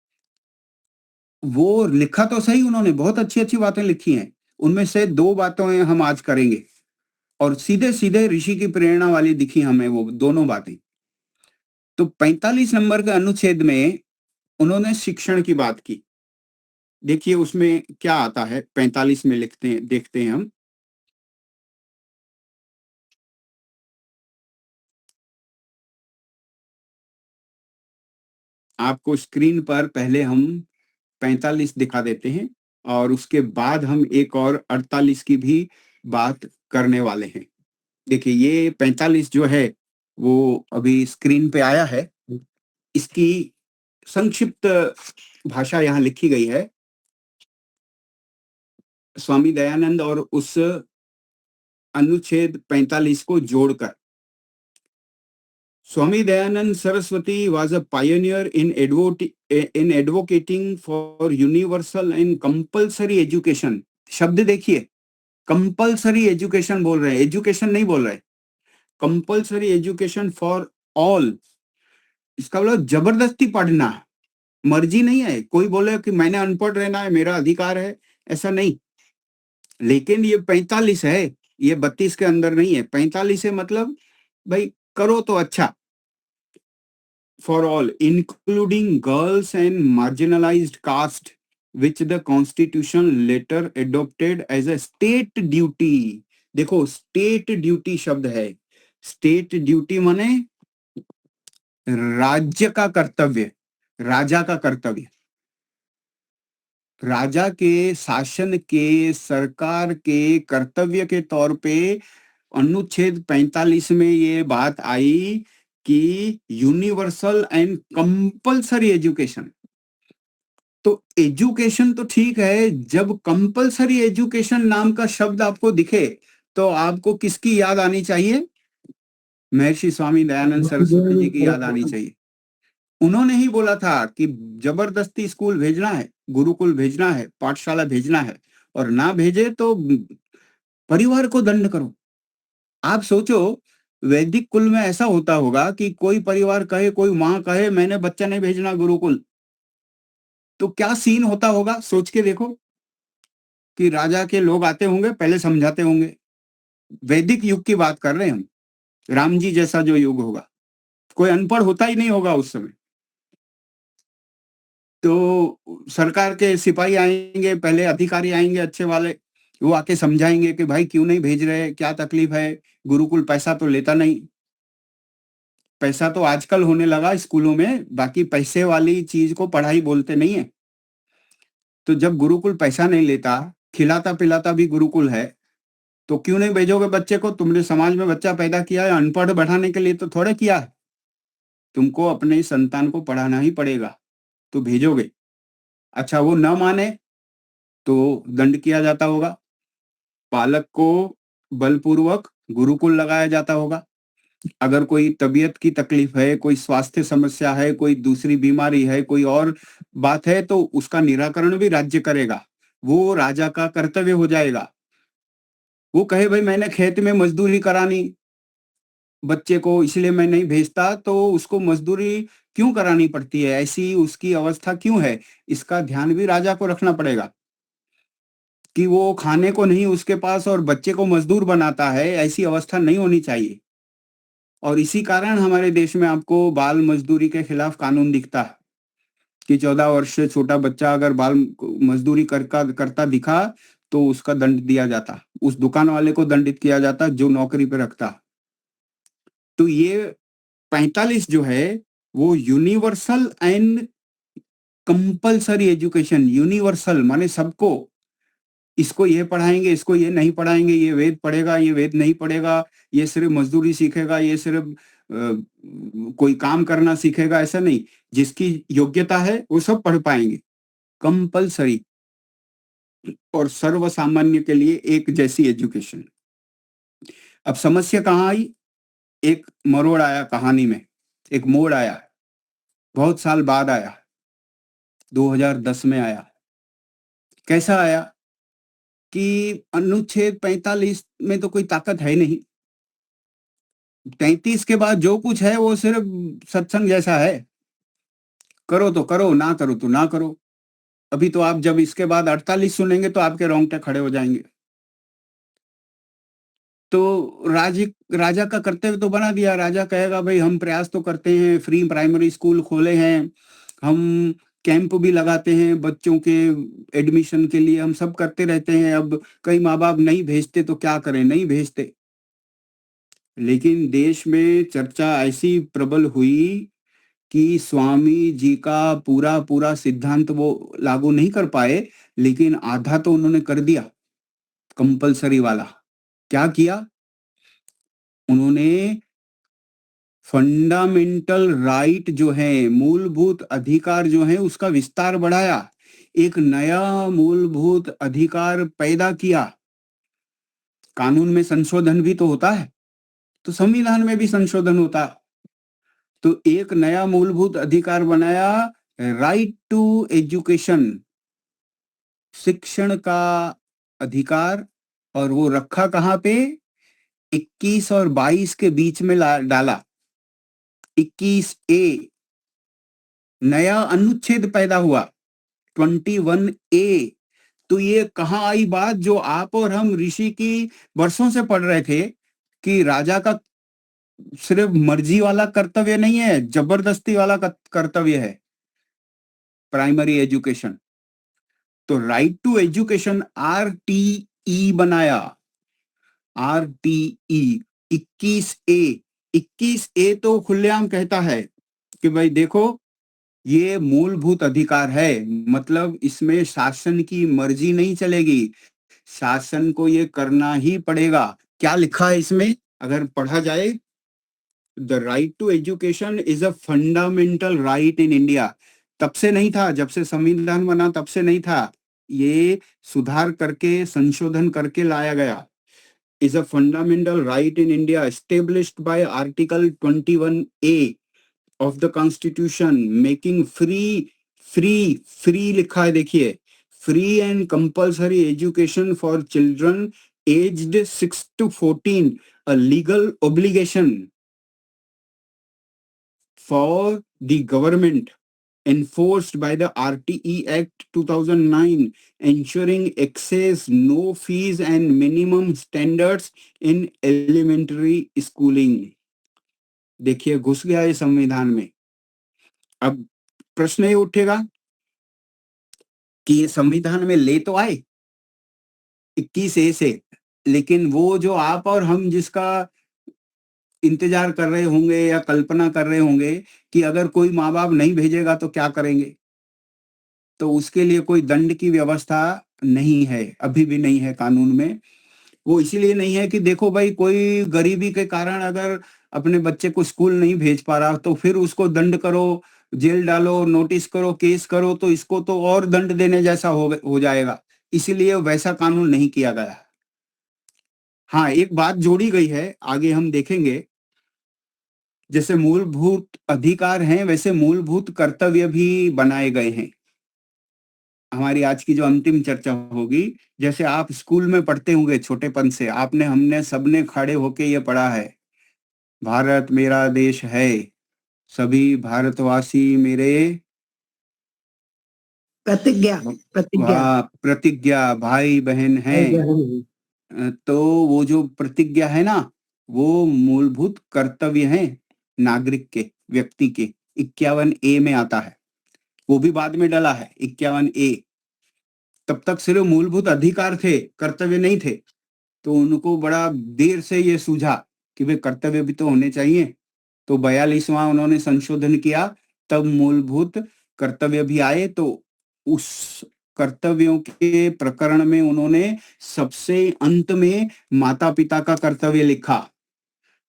वो लिखा तो सही, उन्होंने बहुत अच्छी अच्छी बातें लिखी हैं। उनमें से 2 बातें हम आज करेंगे और सीधे सीधे ऋषि की प्रेरणा वाली दिखी हमें वो दोनों बातें। तो 45 नंबर के अनुच्छेद में उन्होंने शिक्षण की बात की। देखिए उसमें क्या आता है, 45 में लिखते हैं, देखते हैं हम। आपको स्क्रीन पर पहले हम 45 दिखा देते हैं और उसके बाद हम एक और 48 की भी बात करने वाले हैं। देखिए ये 45 जो है वो अभी स्क्रीन पे आया है। इसकी संक्षिप्त भाषा यहाँ लिखी गई है स्वामी दयानंद और उस अनुच्छेद 45 को जोड़कर। Swami Dayanand Saraswati was a pioneer in advocating for universal and compulsory education. शब्द देखिए, कंपल्सरी एजुकेशन बोल रहे हैं, एजुकेशन नहीं बोल रहे, कंपल्सरी एजुकेशन फॉर ऑल। इसका मतलब जबरदस्ती पढ़ना है, मर्जी नहीं है। कोई बोले कि मैंने अनपढ़ रहना है, मेरा अधिकार है, ऐसा नहीं। लेकिन ये 45 है, ये 32 के अंदर नहीं है। 45 है मतलब भाई करो तो अच्छा। For all, including girls and marginalized caste, which the constitution later adopted as a state duty. देखो state duty शब्द है, state duty माने राज्य का कर्तव्य, राजा का कर्तव्य, राजा के शासन के, सरकार के कर्तव्य के तौर पे अनुच्छेद 45 में ये बात आई कि यूनिवर्सल एंड कंपल्सरी एजुकेशन। तो एजुकेशन तो ठीक है, जब कंपल्सरी एजुकेशन नाम का शब्द आपको दिखे तो आपको किसकी याद आनी चाहिए? महर्षि स्वामी दयानंद सरस्वती जी की याद आनी चाहिए। उन्होंने ही बोला था कि जबरदस्ती स्कूल भेजना है, गुरुकुल भेजना है, पाठशाला भेजना है, और ना भेजे तो परिवार को दंड करो। आप सोचो वैदिक कुल में ऐसा होता होगा कि कोई परिवार कहे, कोई माँ कहे मैंने बच्चा नहीं भेजना गुरुकुल, तो क्या सीन होता होगा? सोच के देखो कि राजा के लोग आते होंगे, पहले समझाते होंगे। वैदिक युग की बात कर रहे हैं हम, राम जी जैसा जो युग होगा, कोई अनपढ़ होता ही नहीं होगा उस समय। तो सरकार के सिपाही आएंगे, पहले अधिकारी आएंगे अच्छे वाले, वो आके समझाएंगे कि भाई क्यों नहीं भेज रहे, क्या तकलीफ है, गुरुकुल पैसा तो लेता नहीं। पैसा तो आजकल होने लगा स्कूलों में, बाकी पैसे वाली चीज को पढ़ाई बोलते नहीं है। तो जब गुरुकुल पैसा नहीं लेता, खिलाता पिलाता भी गुरुकुल है, तो क्यों नहीं भेजोगे बच्चे को? तुमने समाज में बच्चा पैदा किया है अनपढ़ बढ़ाने के लिए तो थोड़े किया है। तुमको अपने संतान को पढ़ाना ही पड़ेगा, तो भेजोगे। अच्छा वो न माने तो दंड किया जाता होगा, पालक को बलपूर्वक गुरुकुल लगाया जाता होगा। अगर कोई तबीयत की तकलीफ है, कोई स्वास्थ्य समस्या है, कोई दूसरी बीमारी है, कोई और बात है, तो उसका निराकरण भी राज्य करेगा, वो राजा का कर्तव्य हो जाएगा। वो कहे भाई मैंने खेत में मजदूरी करानी बच्चे को, इसलिए मैं नहीं भेजता, तो उसको मजदूरी क्यों करानी पड़ती है, ऐसी उसकी अवस्था क्यों है, इसका ध्यान भी राजा को रखना पड़ेगा कि वो खाने को नहीं उसके पास और बच्चे को मजदूर बनाता है, ऐसी अवस्था नहीं होनी चाहिए। और इसी कारण हमारे देश में आपको बाल मजदूरी के खिलाफ कानून दिखता है कि 14 वर्ष से छोटा बच्चा अगर बाल मजदूरी करता दिखा तो उसका दंड दिया जाता, उस दुकान वाले को दंडित किया जाता जो नौकरी पे रखता। तो ये 45 जो है वो universal and compulsory education, universal माने सबको, इसको ये पढ़ाएंगे, इसको ये नहीं पढ़ाएंगे, ये वेद पढ़ेगा, ये वेद नहीं पढ़ेगा, ये सिर्फ मजदूरी सीखेगा, ये सिर्फ कोई काम करना सीखेगा, ऐसा नहीं। जिसकी योग्यता है वो सब पढ़ पाएंगे, कंपल्सरी और सर्वसामान्य के लिए एक जैसी एजुकेशन। अब समस्या कहाँ आई? एक मरोड़ आया कहानी में, एक मोड़ आया, बहुत साल बाद आया, 2010 में आया। कैसा आया कि अनुच्छेद 45 में तो कोई ताकत है नहीं, 33 के बाद जो कुछ है वो सिर्फ सत्संग जैसा है, करो तो करो, ना करो तो ना करो। अभी तो आप जब इसके बाद 48 सुनेंगे तो आपके रोंगटे खड़े हो जाएंगे। तो राजा का कर्तव्य तो बना दिया, राजा कहेगा भाई हम प्रयास तो करते हैं, फ्री प्राइमरी स्कूल खोले हैं, हम कैंप भी लगाते हैं बच्चों के एडमिशन के लिए, हम सब करते रहते हैं। अब कई माँ बाप नहीं भेजते तो क्या करें, नहीं भेजते। लेकिन देश में चर्चा ऐसी प्रबल हुई कि स्वामी जी का पूरा सिद्धांत वो लागू नहीं कर पाए, लेकिन आधा तो उन्होंने कर दिया कंपल्सरी वाला। क्या किया उन्होंने? फंडामेंटल राइट जो है, मूलभूत अधिकार जो है, उसका विस्तार बढ़ाया, एक नया मूलभूत अधिकार पैदा किया। कानून में संशोधन भी तो होता है, तो संविधान में भी संशोधन होता है। तो एक नया मूलभूत अधिकार बनाया, राइट टू एजुकेशन, शिक्षण का अधिकार, और वो रखा कहाँ पे? 21 और 22 के बीच में डाला। 21A, नया अनुच्छेद पैदा हुआ 21A। तो ये कहाँ आई बात जो आप और हम ऋषि की वर्षों से पढ़ रहे थे कि राजा का सिर्फ मर्जी वाला कर्तव्य नहीं है, जबरदस्ती वाला कर्तव्य है प्राइमरी एजुकेशन। तो राइट टू एजुकेशन RTE बनाया, RTE 21A। 21A तो खुलेआम कहता है कि भाई देखो, ये मूलभूत अधिकार है, मतलब इसमें शासन की मर्जी नहीं चलेगी, शासन को ये करना ही पड़ेगा। क्या लिखा है इसमें अगर पढ़ा जाए? The right to education is a fundamental right in India. तब से नहीं था, जब से संविधान बना तब से नहीं था, ये सुधार करके संशोधन करके लाया गया। Is a fundamental right in India established by article 21A of the constitution, making free लिखा है, देखिए, free and compulsory education for children aged 6 to 14, a legal obligation for the government enforced by the RTE Act 2009, ensuring access, no fees and minimum standards in elementary schooling। देखिए, घुस गया ये संविधान में। अब प्रश्न ये उठेगा कि ये संविधान में ले तो आए 21A से, लेकिन वो जो आप और हम जिसका इंतजार कर रहे होंगे या कल्पना कर रहे होंगे कि अगर कोई माँ बाप नहीं भेजेगा तो क्या करेंगे, तो उसके लिए कोई दंड की व्यवस्था नहीं है, अभी भी नहीं है कानून में। वो इसीलिए नहीं है कि देखो भाई, कोई गरीबी के कारण अगर अपने बच्चे को स्कूल नहीं भेज पा रहा तो फिर उसको दंड करो, जेल डालो, नोटिस करो, केस करो, तो इसको तो और दंड देने जैसा हो जाएगा, इसीलिए वैसा कानून नहीं किया गया। हाँ, एक बात जोड़ी गई है, आगे हम देखेंगे। जैसे मूलभूत अधिकार हैं, वैसे मूलभूत कर्तव्य भी बनाए गए हैं। हमारी आज की जो अंतिम चर्चा होगी, जैसे आप स्कूल में पढ़ते होंगे छोटेपन से, आपने हमने सबने खड़े होके ये पढ़ा है, भारत मेरा देश है, सभी भारतवासी मेरे प्रतिज्ञा भाई बहन हैं। तो वो जो प्रतिज्ञा है ना, वो मूलभूत कर्तव्य है नागरिक के, व्यक्ति के। 51A में आता है, वो भी बाद में डला है 51A। तब तक सिर्फ मूलभूत अधिकार थे, कर्तव्य नहीं थे। तो उनको बड़ा देर से ये सूझा कि वे कर्तव्य भी तो होने चाहिए। तो 42वां उन्होंने संशोधन किया, तब मूलभूत कर्तव्य भी आए। तो उस कर्तव्यों के प्रकरण में उन्होंने सबसे अंत में माता पिता का कर्तव्य लिखा।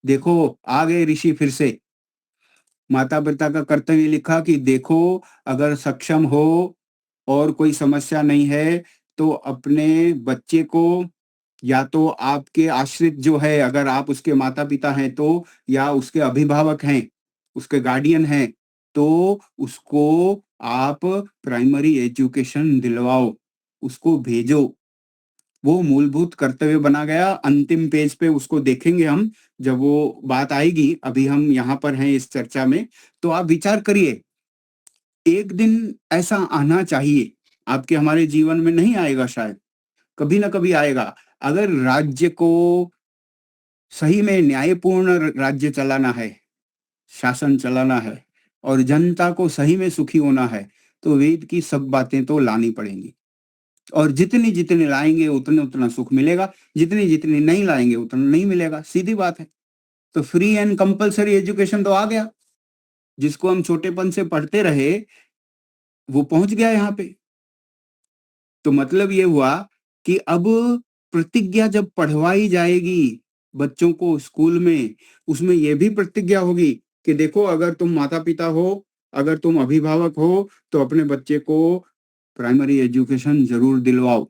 देखो, आ गए ऋषि फिर से। माता पिता का कर्तव्य लिखा कि देखो, अगर सक्षम हो और कोई समस्या नहीं है तो अपने बच्चे को, या तो आपके आश्रित जो है, अगर आप उसके माता पिता हैं तो, या उसके अभिभावक हैं, उसके गार्डियन हैं, तो उसको आप प्राइमरी एजुकेशन दिलवाओ, उसको भेजो। वो मूलभूत कर्तव्य बना गया। अंतिम पेज पे उसको देखेंगे हम जब वो बात आएगी, अभी हम यहाँ पर हैं इस चर्चा में। तो आप विचार करिए, एक दिन ऐसा आना चाहिए आपके, हमारे जीवन में नहीं आएगा शायद, कभी ना कभी आएगा। अगर राज्य को सही में न्यायपूर्ण राज्य चलाना है, शासन चलाना है, और जनता को सही में सुखी होना है, तो वेद की सब बातें तो लानी पड़ेंगी। और जितनी जितनी लाएंगे उतने उतना सुख मिलेगा, जितनी जितनी नहीं लाएंगे उतना नहीं मिलेगा, सीधी बात है। तो फ्री एंड कंपलसरी एजुकेशन तो आ गया, जिसको हम छोटेपन से पढ़ते रहे वो पहुंच गया यहाँ पे। तो मतलब ये हुआ कि अब प्रतिज्ञा जब पढ़वाई जाएगी बच्चों को स्कूल में, उसमें यह भी प्रतिज्ञा होगी कि देखो अगर तुम माता पिता हो, अगर तुम अभिभावक हो, तो अपने बच्चे को प्राइमरी एजुकेशन जरूर दिलवाओ।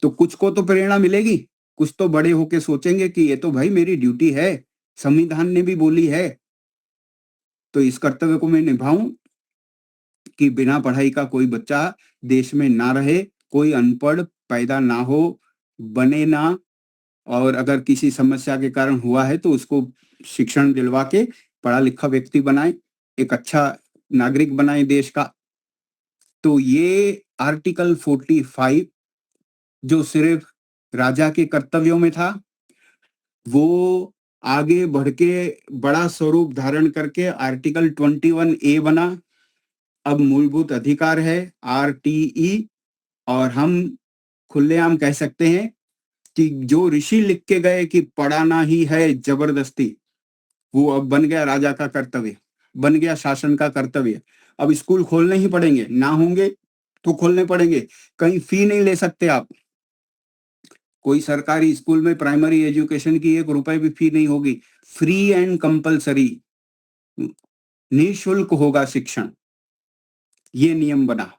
तो कुछ को तो प्रेरणा मिलेगी, कुछ तो बड़े होके सोचेंगे कि ये तो भाई मेरी ड्यूटी है, संविधान ने भी बोली है, तो इस कर्तव्य को मैं निभाऊं कि बिना पढ़ाई का कोई बच्चा देश में ना रहे, कोई अनपढ़ पैदा ना हो, बने ना, और अगर किसी समस्या के कारण हुआ है तो उसको शिक्षण दिलवा के पढ़ा लिखा व्यक्ति बनाए, एक अच्छा नागरिक बनाए देश का। तो ये आर्टिकल 45 जो सिर्फ राजा के कर्तव्यों में था, वो आगे बढ़ के बड़ा स्वरूप धारण करके आर्टिकल 21A बना। अब मूलभूत अधिकार है, RTE, और हम खुलेआम कह सकते हैं कि जो ऋषि लिख के गए कि पढ़ाना ही है जबरदस्ती, वो अब बन गया राजा का कर्तव्य, बन गया शासन का कर्तव्य। अब स्कूल खोलने ही पड़ेंगे, ना होंगे तो खोलने पड़ेंगे। कहीं फी नहीं ले सकते आप, कोई सरकारी स्कूल में प्राइमरी एजुकेशन की 1 रुपए भी फी नहीं होगी, फ्री एंड कंपलसरी, निःशुल्क होगा शिक्षण, ये नियम बना।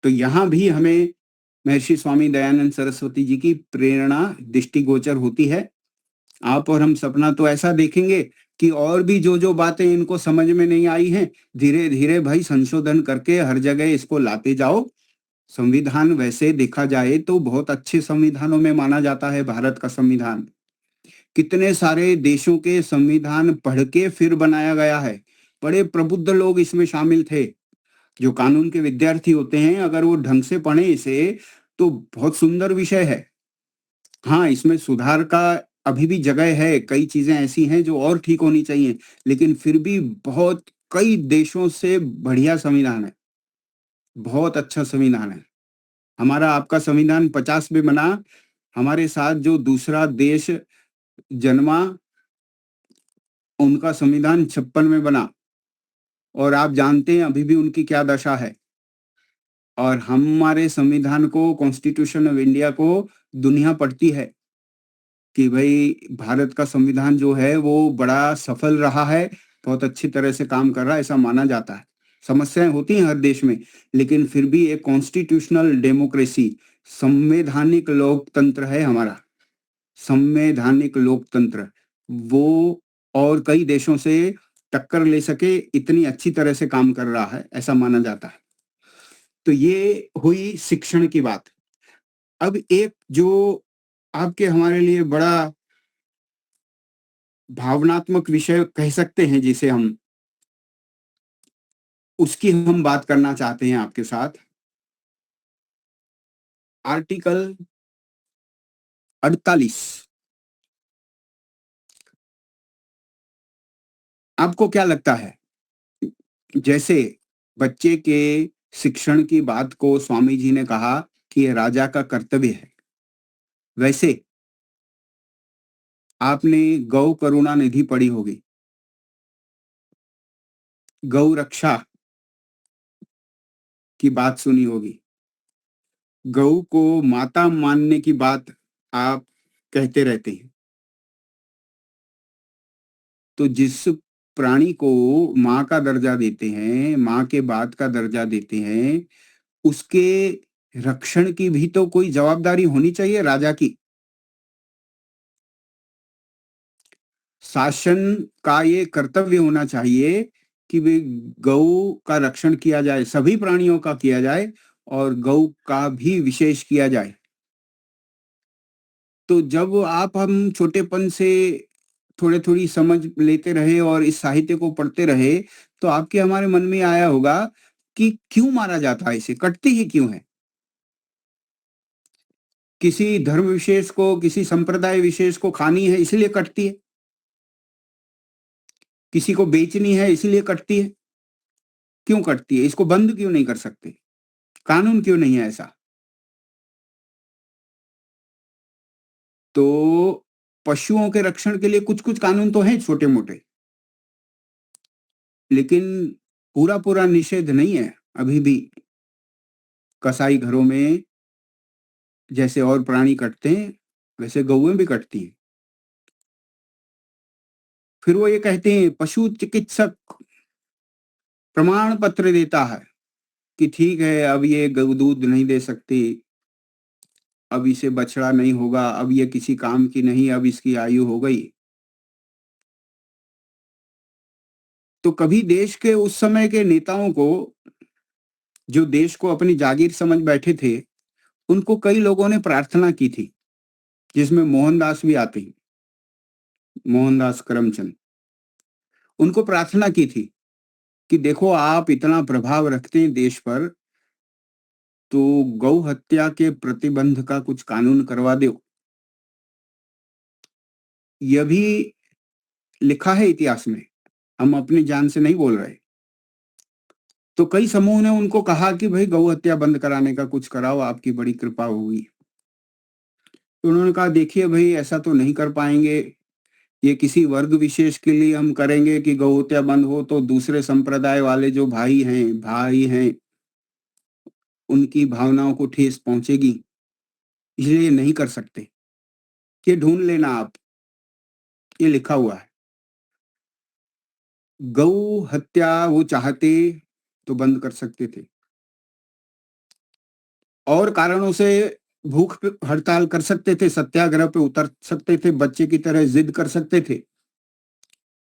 तो यहां भी हमें महर्षि स्वामी दयानंद सरस्वती जी की प्रेरणा दृष्टिगोचर होती है। आप और हम सपना तो ऐसा देखेंगे कि और भी जो जो बातें इनको समझ में नहीं आई हैं, धीरे धीरे भाई संशोधन करके हर जगह इसको लाते जाओ। संविधान वैसे देखा जाए तो बहुत अच्छे संविधानों में माना जाता है भारत का संविधान। कितने सारे देशों के संविधान पढ़ के फिर बनाया गया है, बड़े प्रबुद्ध लोग इसमें शामिल थे। जो कानून के विद्यार्थी होते हैं, अगर वो ढंग से पढ़े इसे, तो बहुत सुंदर विषय है। हाँ, इसमें सुधार का अभी भी जगह है, कई चीजें ऐसी हैं जो और ठीक होनी चाहिए, लेकिन फिर भी बहुत कई देशों से बढ़िया संविधान है, बहुत अच्छा संविधान है। हमारा आपका संविधान 50 में बना, हमारे साथ जो दूसरा देश जन्मा उनका संविधान 56 में बना, और आप जानते हैं अभी भी उनकी क्या दशा है। और हमारे संविधान को, कॉन्स्टिट्यूशन ऑफ इंडिया को दुनिया पढ़ती है कि भाई भारत का संविधान जो है वो बड़ा सफल रहा है, बहुत अच्छी तरह से काम कर रहा है, ऐसा माना जाता है। समस्याएं होती हैं हर देश में, लेकिन फिर भी एक कॉन्स्टिट्यूशनल डेमोक्रेसी, संवैधानिक लोकतंत्र है हमारा, संवैधानिक लोकतंत्र, वो और कई देशों से टक्कर ले सके इतनी अच्छी तरह से काम कर रहा है, ऐसा माना जाता है। तो ये हुई शिक्षण की बात। अब एक जो आपके हमारे लिए बड़ा भावनात्मक विषय कह सकते हैं जिसे हम, उसकी हम बात करना चाहते हैं आपके साथ। आर्टिकल 48, आपको क्या लगता है, जैसे बच्चे के शिक्षण की बात को स्वामी जी ने कहा कि यह राजा का कर्तव्य है, वैसे आपने गौ करुणा निधि पढ़ी होगी, गौ रक्षा की बात सुनी होगी, गौ को माता मानने की बात आप कहते रहते हैं। तो जिस प्राणी को माँ का दर्जा देते हैं, माँ के बाद का दर्जा देते हैं, उसके रक्षण की भी तो कोई जवाबदारी होनी चाहिए राजा की। शासन का ये कर्तव्य होना चाहिए कि वे गौ का रक्षण किया जाए, सभी प्राणियों का किया जाए और गौ का भी विशेष किया जाए। तो जब आप हम छोटेपन से थोड़ी थोड़ी समझ लेते रहे और इस साहित्य को पढ़ते रहे, तो आपके हमारे मन में आया होगा कि क्यों मारा जाता है, इसे कटती ही क्यों है। किसी धर्म विशेष को, किसी संप्रदाय विशेष को खानी है इसलिए कटती है, किसी को बेचनी है इसलिए कटती है। क्यों कटती है, इसको बंद क्यों नहीं कर सकते, कानून क्यों नहीं है ऐसा। तो पशुओं के रक्षण के लिए कुछ कुछ कानून तो हैं छोटे मोटे, लेकिन पूरा पूरा निषेध नहीं है अभी भी। कसाई घरों में जैसे और प्राणी कटते हैं, वैसे गौएं भी कटती हैं। फिर वो ये कहते हैं, पशु चिकित्सक प्रमाण पत्र देता है कि ठीक है, अब ये गौ दूध नहीं दे सकती, अब इसे बछड़ा नहीं होगा, अब ये किसी काम की नहीं, अब इसकी आयु हो गई। तो कभी देश के उस समय के नेताओं को, जो देश को अपनी जागीर समझ बैठे थे, उनको कई लोगों ने प्रार्थना की थी, जिसमें मोहनदास भी आते हैं, मोहनदास करमचंद। उनको प्रार्थना की थी कि देखो, आप इतना प्रभाव रखते हैं देश पर, तो गौ हत्या के प्रतिबंध का कुछ कानून करवा दो। यह भी लिखा है इतिहास में, हम अपनी जान से नहीं बोल रहे। तो कई समूह ने उनको कहा कि भाई गौ हत्या बंद कराने का कुछ कराओ, आपकी बड़ी कृपा होगी। तो उन्होंने कहा, देखिए भाई, ऐसा तो नहीं कर पाएंगे, ये किसी वर्ग विशेष के लिए हम करेंगे कि गौ हत्या बंद हो तो दूसरे संप्रदाय वाले जो भाई हैं उनकी भावनाओं को ठेस पहुंचेगी, इसलिए नहीं कर सकते। ये ढूंढ लेना आप, ये लिखा हुआ है। गौ हत्या वो चाहते तो बंद कर सकते थे, और कारणों से भूख हड़ताल कर सकते थे, सत्याग्रह पे उतर सकते थे, बच्चे की तरह जिद कर सकते थे,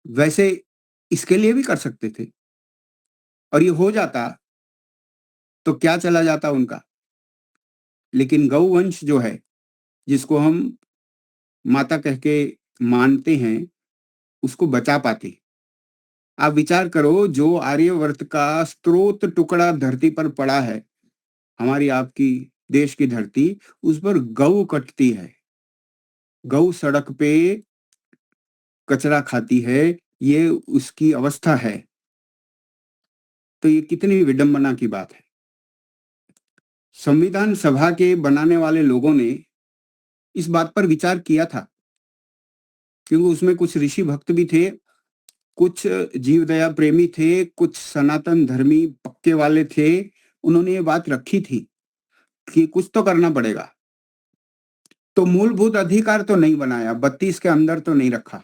वैसे इसके लिए भी कर सकते थे। और ये हो जाता तो क्या चला जाता उनका। लेकिन गौवंश जो है, जिसको हम माता कह के मानते हैं, उसको बचा पाते। आप विचार करो, जो आर्यवर्त का स्रोत टुकड़ा धरती पर पड़ा है, हमारी आपकी देश की धरती, उस पर गौ कटती है, गौ सड़क पे कचरा खाती है, ये उसकी अवस्था है। तो ये कितनी विडंबना की बात है। संविधान सभा के बनाने वाले लोगों ने इस बात पर विचार किया था, क्योंकि उसमें कुछ ऋषि भक्त भी थे, कुछ जीव दया प्रेमी थे, कुछ सनातन धर्मी पक्के वाले थे। उन्होंने ये बात रखी थी कि कुछ तो करना पड़ेगा। तो मूलभूत अधिकार तो नहीं बनाया, 32 के अंदर तो नहीं रखा,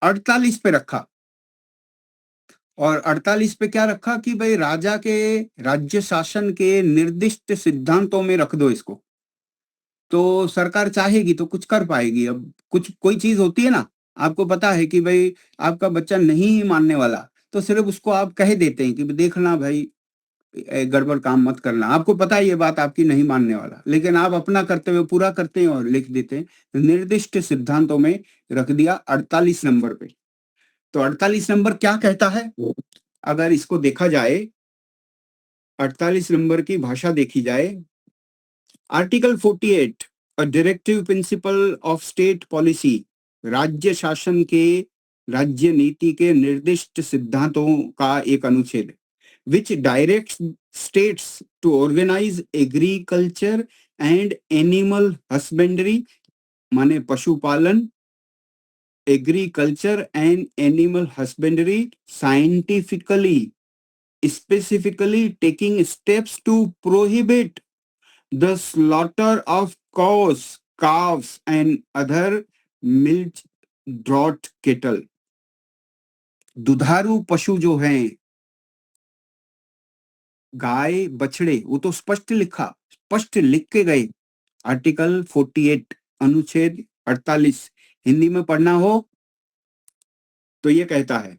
48 पे रखा। और 48 पे क्या रखा कि भाई राजा के राज्य शासन के निर्दिष्ट सिद्धांतों में रख दो इसको, तो सरकार चाहेगी तो कुछ कर पाएगी। अब कुछ कोई चीज होती है ना, आपको पता है कि भाई आपका बच्चा नहीं मानने वाला, तो सिर्फ उसको आप कह देते हैं कि देखना भाई, गड़बड़ काम मत करना। आपको पता है ये बात आपकी नहीं मानने वाला, लेकिन आप अपना करते हुए पूरा करते हैं और लिख देते हैं निर्दिष्ट सिद्धांतों में रख दिया 48 नंबर पे। तो 48 नंबर क्या कहता है, अगर इसको देखा जाए, 48 नंबर की भाषा देखी जाए, article 48 a directive principle of state policy, राज्य शासन के राज्य नीति के निर्दिष्ट सिद्धांतों का एक अनुच्छेद, which directs states to organize agriculture and animal husbandry, माने पशुपालन, agriculture and animal husbandry scientifically, specifically taking steps to prohibit the slaughter of cows, calves and other milk draught cattle. दुधारू पशु जो हैं, गाय बछड़े, वो तो स्पष्ट लिख के गए। आर्टिकल 48 अनुच्छेद 48 हिंदी में पढ़ना हो तो ये कहता है,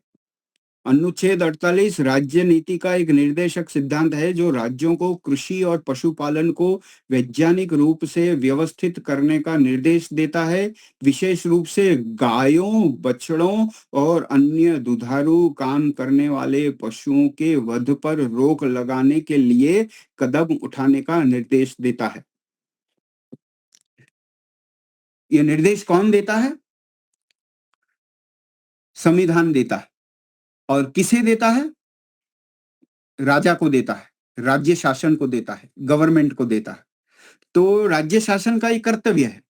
अनुच्छेद 48 राज्य नीति का एक निर्देशक सिद्धांत है जो राज्यों को कृषि और पशुपालन को वैज्ञानिक रूप से व्यवस्थित करने का निर्देश देता है, विशेष रूप से गायों, बछड़ों और अन्य दुधारू काम करने वाले पशुओं के वध पर रोक लगाने के लिए कदम उठाने का निर्देश देता है। यह निर्देश कौन देता है? संविधान देता है। और किसे देता है? राजा को देता है, राज्य शासन को देता है, गवर्नमेंट को देता है। तो राज्य शासन का ये कर्तव्य है,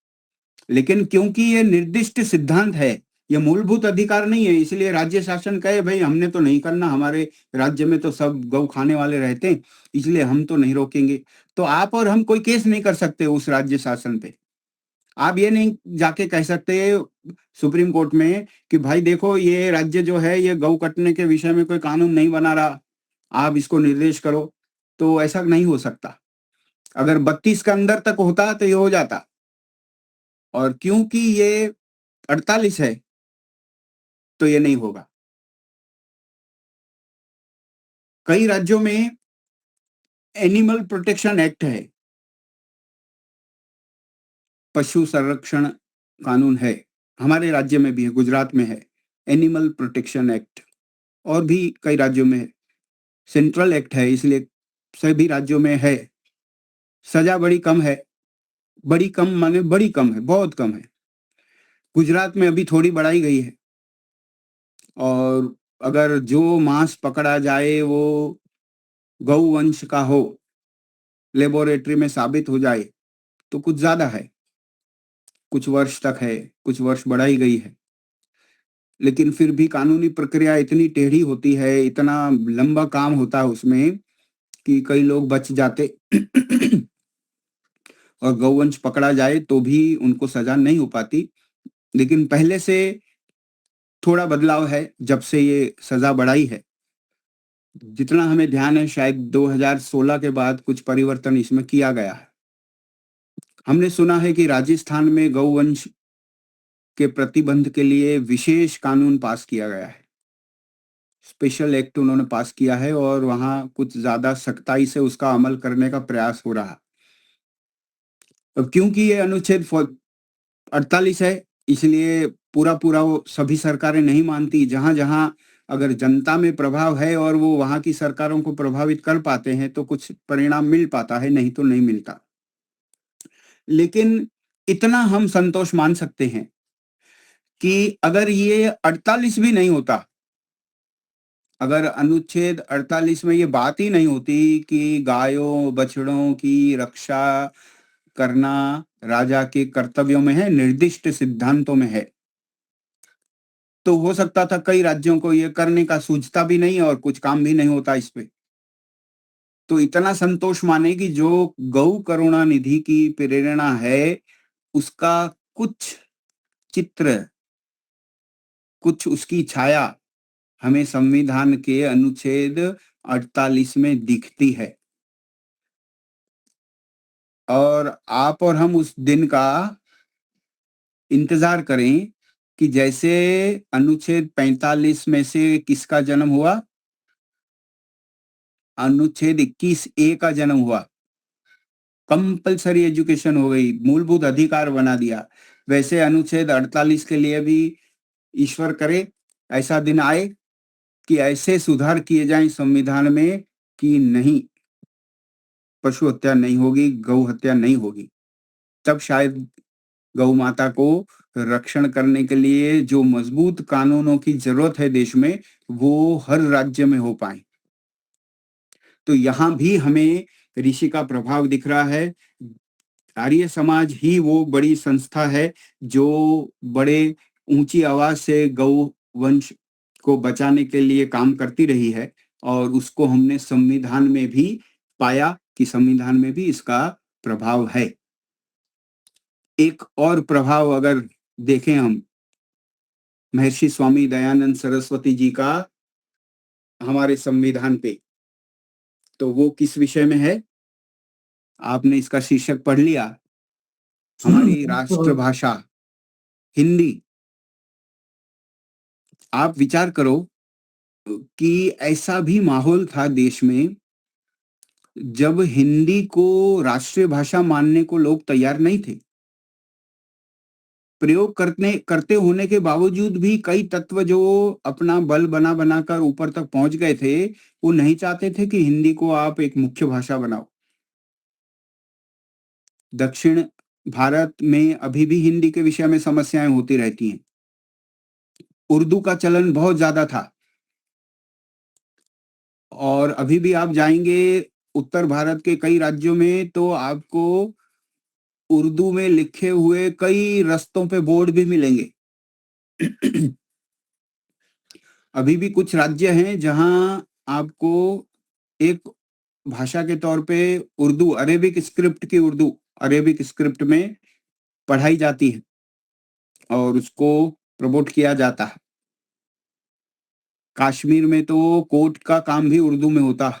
लेकिन क्योंकि ये निर्दिष्ट सिद्धांत है, ये मूलभूत अधिकार नहीं है, इसलिए राज्य शासन कहे भाई हमने तो नहीं करना, हमारे राज्य में तो सब गौ खाने वाले रहते हैं, इसलिए हम तो नहीं रोकेंगे। तो आप और हम कोई केस नहीं कर सकते उस राज्य शासन पे। आप ये नहीं जाके कह सकते सुप्रीम कोर्ट में कि भाई देखो ये राज्य जो है ये गौ कटने के विषय में कोई कानून नहीं बना रहा, आप इसको निर्देश करो। तो ऐसा नहीं हो सकता। अगर 32 के अंदर तक होता तो ये हो जाता, और क्योंकि ये 48 है तो ये नहीं होगा। कई राज्यों में एनिमल प्रोटेक्शन एक्ट है, पशु संरक्षण कानून है, हमारे राज्य में भी है, गुजरात में है एनिमल प्रोटेक्शन एक्ट, और भी कई राज्यों में है। सेंट्रल एक्ट है, इसलिए सभी राज्यों में है। सजा बड़ी कम है, बड़ी कम माने बड़ी कम है, बहुत कम है। गुजरात में अभी थोड़ी बढ़ाई गई है, और अगर जो मांस पकड़ा जाए वो गौवंश का हो, लेबोरेटरी में साबित हो जाए तो कुछ ज्यादा है, कुछ वर्ष तक है, कुछ वर्ष बढ़ाई गई है। लेकिन फिर भी कानूनी प्रक्रिया इतनी टेढ़ी होती है, इतना लंबा काम होता है उसमें कि कई लोग बच जाते और गौवंश पकड़ा जाए तो भी उनको सजा नहीं हो पाती। लेकिन पहले से थोड़ा बदलाव है जब से ये सजा बढ़ाई है। जितना हमें ध्यान है शायद 2016 के बाद कुछ परिवर्तन इसमें किया गया है। हमने सुना है कि राजस्थान में गौवंश के प्रतिबंध के लिए विशेष कानून पास किया गया है, स्पेशल एक्ट उन्होंने पास किया है, और वहां कुछ ज्यादा सख्ताई से उसका अमल करने का प्रयास हो रहा। अब क्योंकि ये अनुच्छेद 48 है, इसलिए पूरा पूरा वो सभी सरकारें नहीं मानती। जहां जहां अगर जनता में प्रभाव है और वो वहां की सरकारों को प्रभावित कर पाते हैं तो कुछ परिणाम मिल पाता है, नहीं तो नहीं मिलता। लेकिन इतना हम संतोष मान सकते हैं कि अगर ये 48 भी नहीं होता, अगर अनुच्छेद 48 में ये बात ही नहीं होती कि गायों बछड़ों की रक्षा करना राजा के कर्तव्यों में है, निर्दिष्ट सिद्धांतों में है, तो हो सकता था कई राज्यों को ये करने का सूझता भी नहीं और कुछ काम भी नहीं होता इस पे। तो इतना संतोष माने कि जो गौ करुणा निधि की प्रेरणा है उसका कुछ चित्र, कुछ उसकी छाया हमें संविधान के अनुच्छेद 48 में दिखती है। और आप और हम उस दिन का इंतजार करें कि जैसे अनुच्छेद 45 में से किसका जन्म हुआ, अनुच्छेद 21A का जन्म हुआ, कंपलसरी एजुकेशन हो गई, मूलभूत अधिकार बना दिया, वैसे अनुच्छेद 48 के लिए भी ईश्वर करे ऐसा दिन आए कि ऐसे सुधार किए जाएं संविधान में कि नहीं, पशु हत्या नहीं होगी, गौ हत्या नहीं होगी। तब शायद गौ माता को रक्षण करने के लिए जो मजबूत कानूनों की जरूरत है देश में, वो हर राज्य में हो पाए। तो यहाँ भी हमें ऋषि का प्रभाव दिख रहा है। आर्य समाज ही वो बड़ी संस्था है जो बड़े ऊंची आवाज से गौ वंश को बचाने के लिए काम करती रही है, और उसको हमने संविधान में भी पाया कि संविधान में भी इसका प्रभाव है। एक और प्रभाव अगर देखें हम महर्षि स्वामी दयानंद सरस्वती जी का हमारे संविधान पे, तो वो किस विषय में है? आपने इसका शीर्षक पढ़ लिया, हमारी राष्ट्रभाषा हिंदी। आप विचार करो कि ऐसा भी माहौल था देश में जब हिंदी को राष्ट्रीय भाषा मानने को लोग तैयार नहीं थे। प्रयोग करते होने के बावजूद भी कई तत्व जो अपना बल बना बनाकर ऊपर तक पहुंच गए थे, वो नहीं चाहते थे कि हिंदी को आप एक मुख्य भाषा बनाओ। दक्षिण भारत में अभी भी हिंदी के विषय में समस्याएं होती रहती हैं। उर्दू का चलन बहुत ज्यादा था, और अभी भी आप जाएंगे उत्तर भारत के कई राज्यों में तो आपको उर्दू में लिखे हुए कई रस्तों पे बोर्ड भी मिलेंगे। अभी भी कुछ राज्य हैं जहां आपको एक भाषा के तौर पे उर्दू, अरेबिक स्क्रिप्ट की उर्दू, अरेबिक स्क्रिप्ट में पढ़ाई जाती है और उसको प्रमोट किया जाता है। कश्मीर में तो कोर्ट का काम भी उर्दू में होता है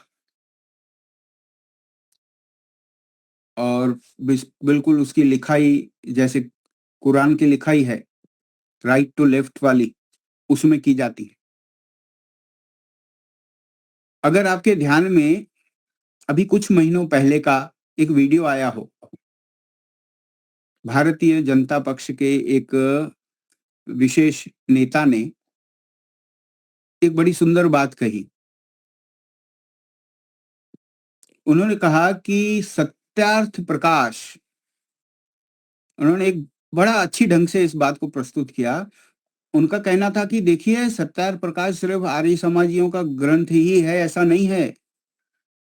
और बिल्कुल उसकी लिखाई जैसे कुरान की लिखाई है राइट टू लेफ्ट वाली, उसमें की जाती है। अगर आपके ध्यान में अभी कुछ महीनों पहले का एक वीडियो आया हो, भारतीय जनता पक्ष के एक विशेष नेता ने एक बड़ी सुंदर बात कही। उन्होंने कहा कि सत्यार्थ प्रकाश, उन्होंने एक बड़ा अच्छी ढंग से इस बात को प्रस्तुत किया। उनका कहना था कि देखिए, सत्यार्थ प्रकाश सिर्फ आर्य समाजियों का ग्रंथ ही है, ऐसा नहीं है।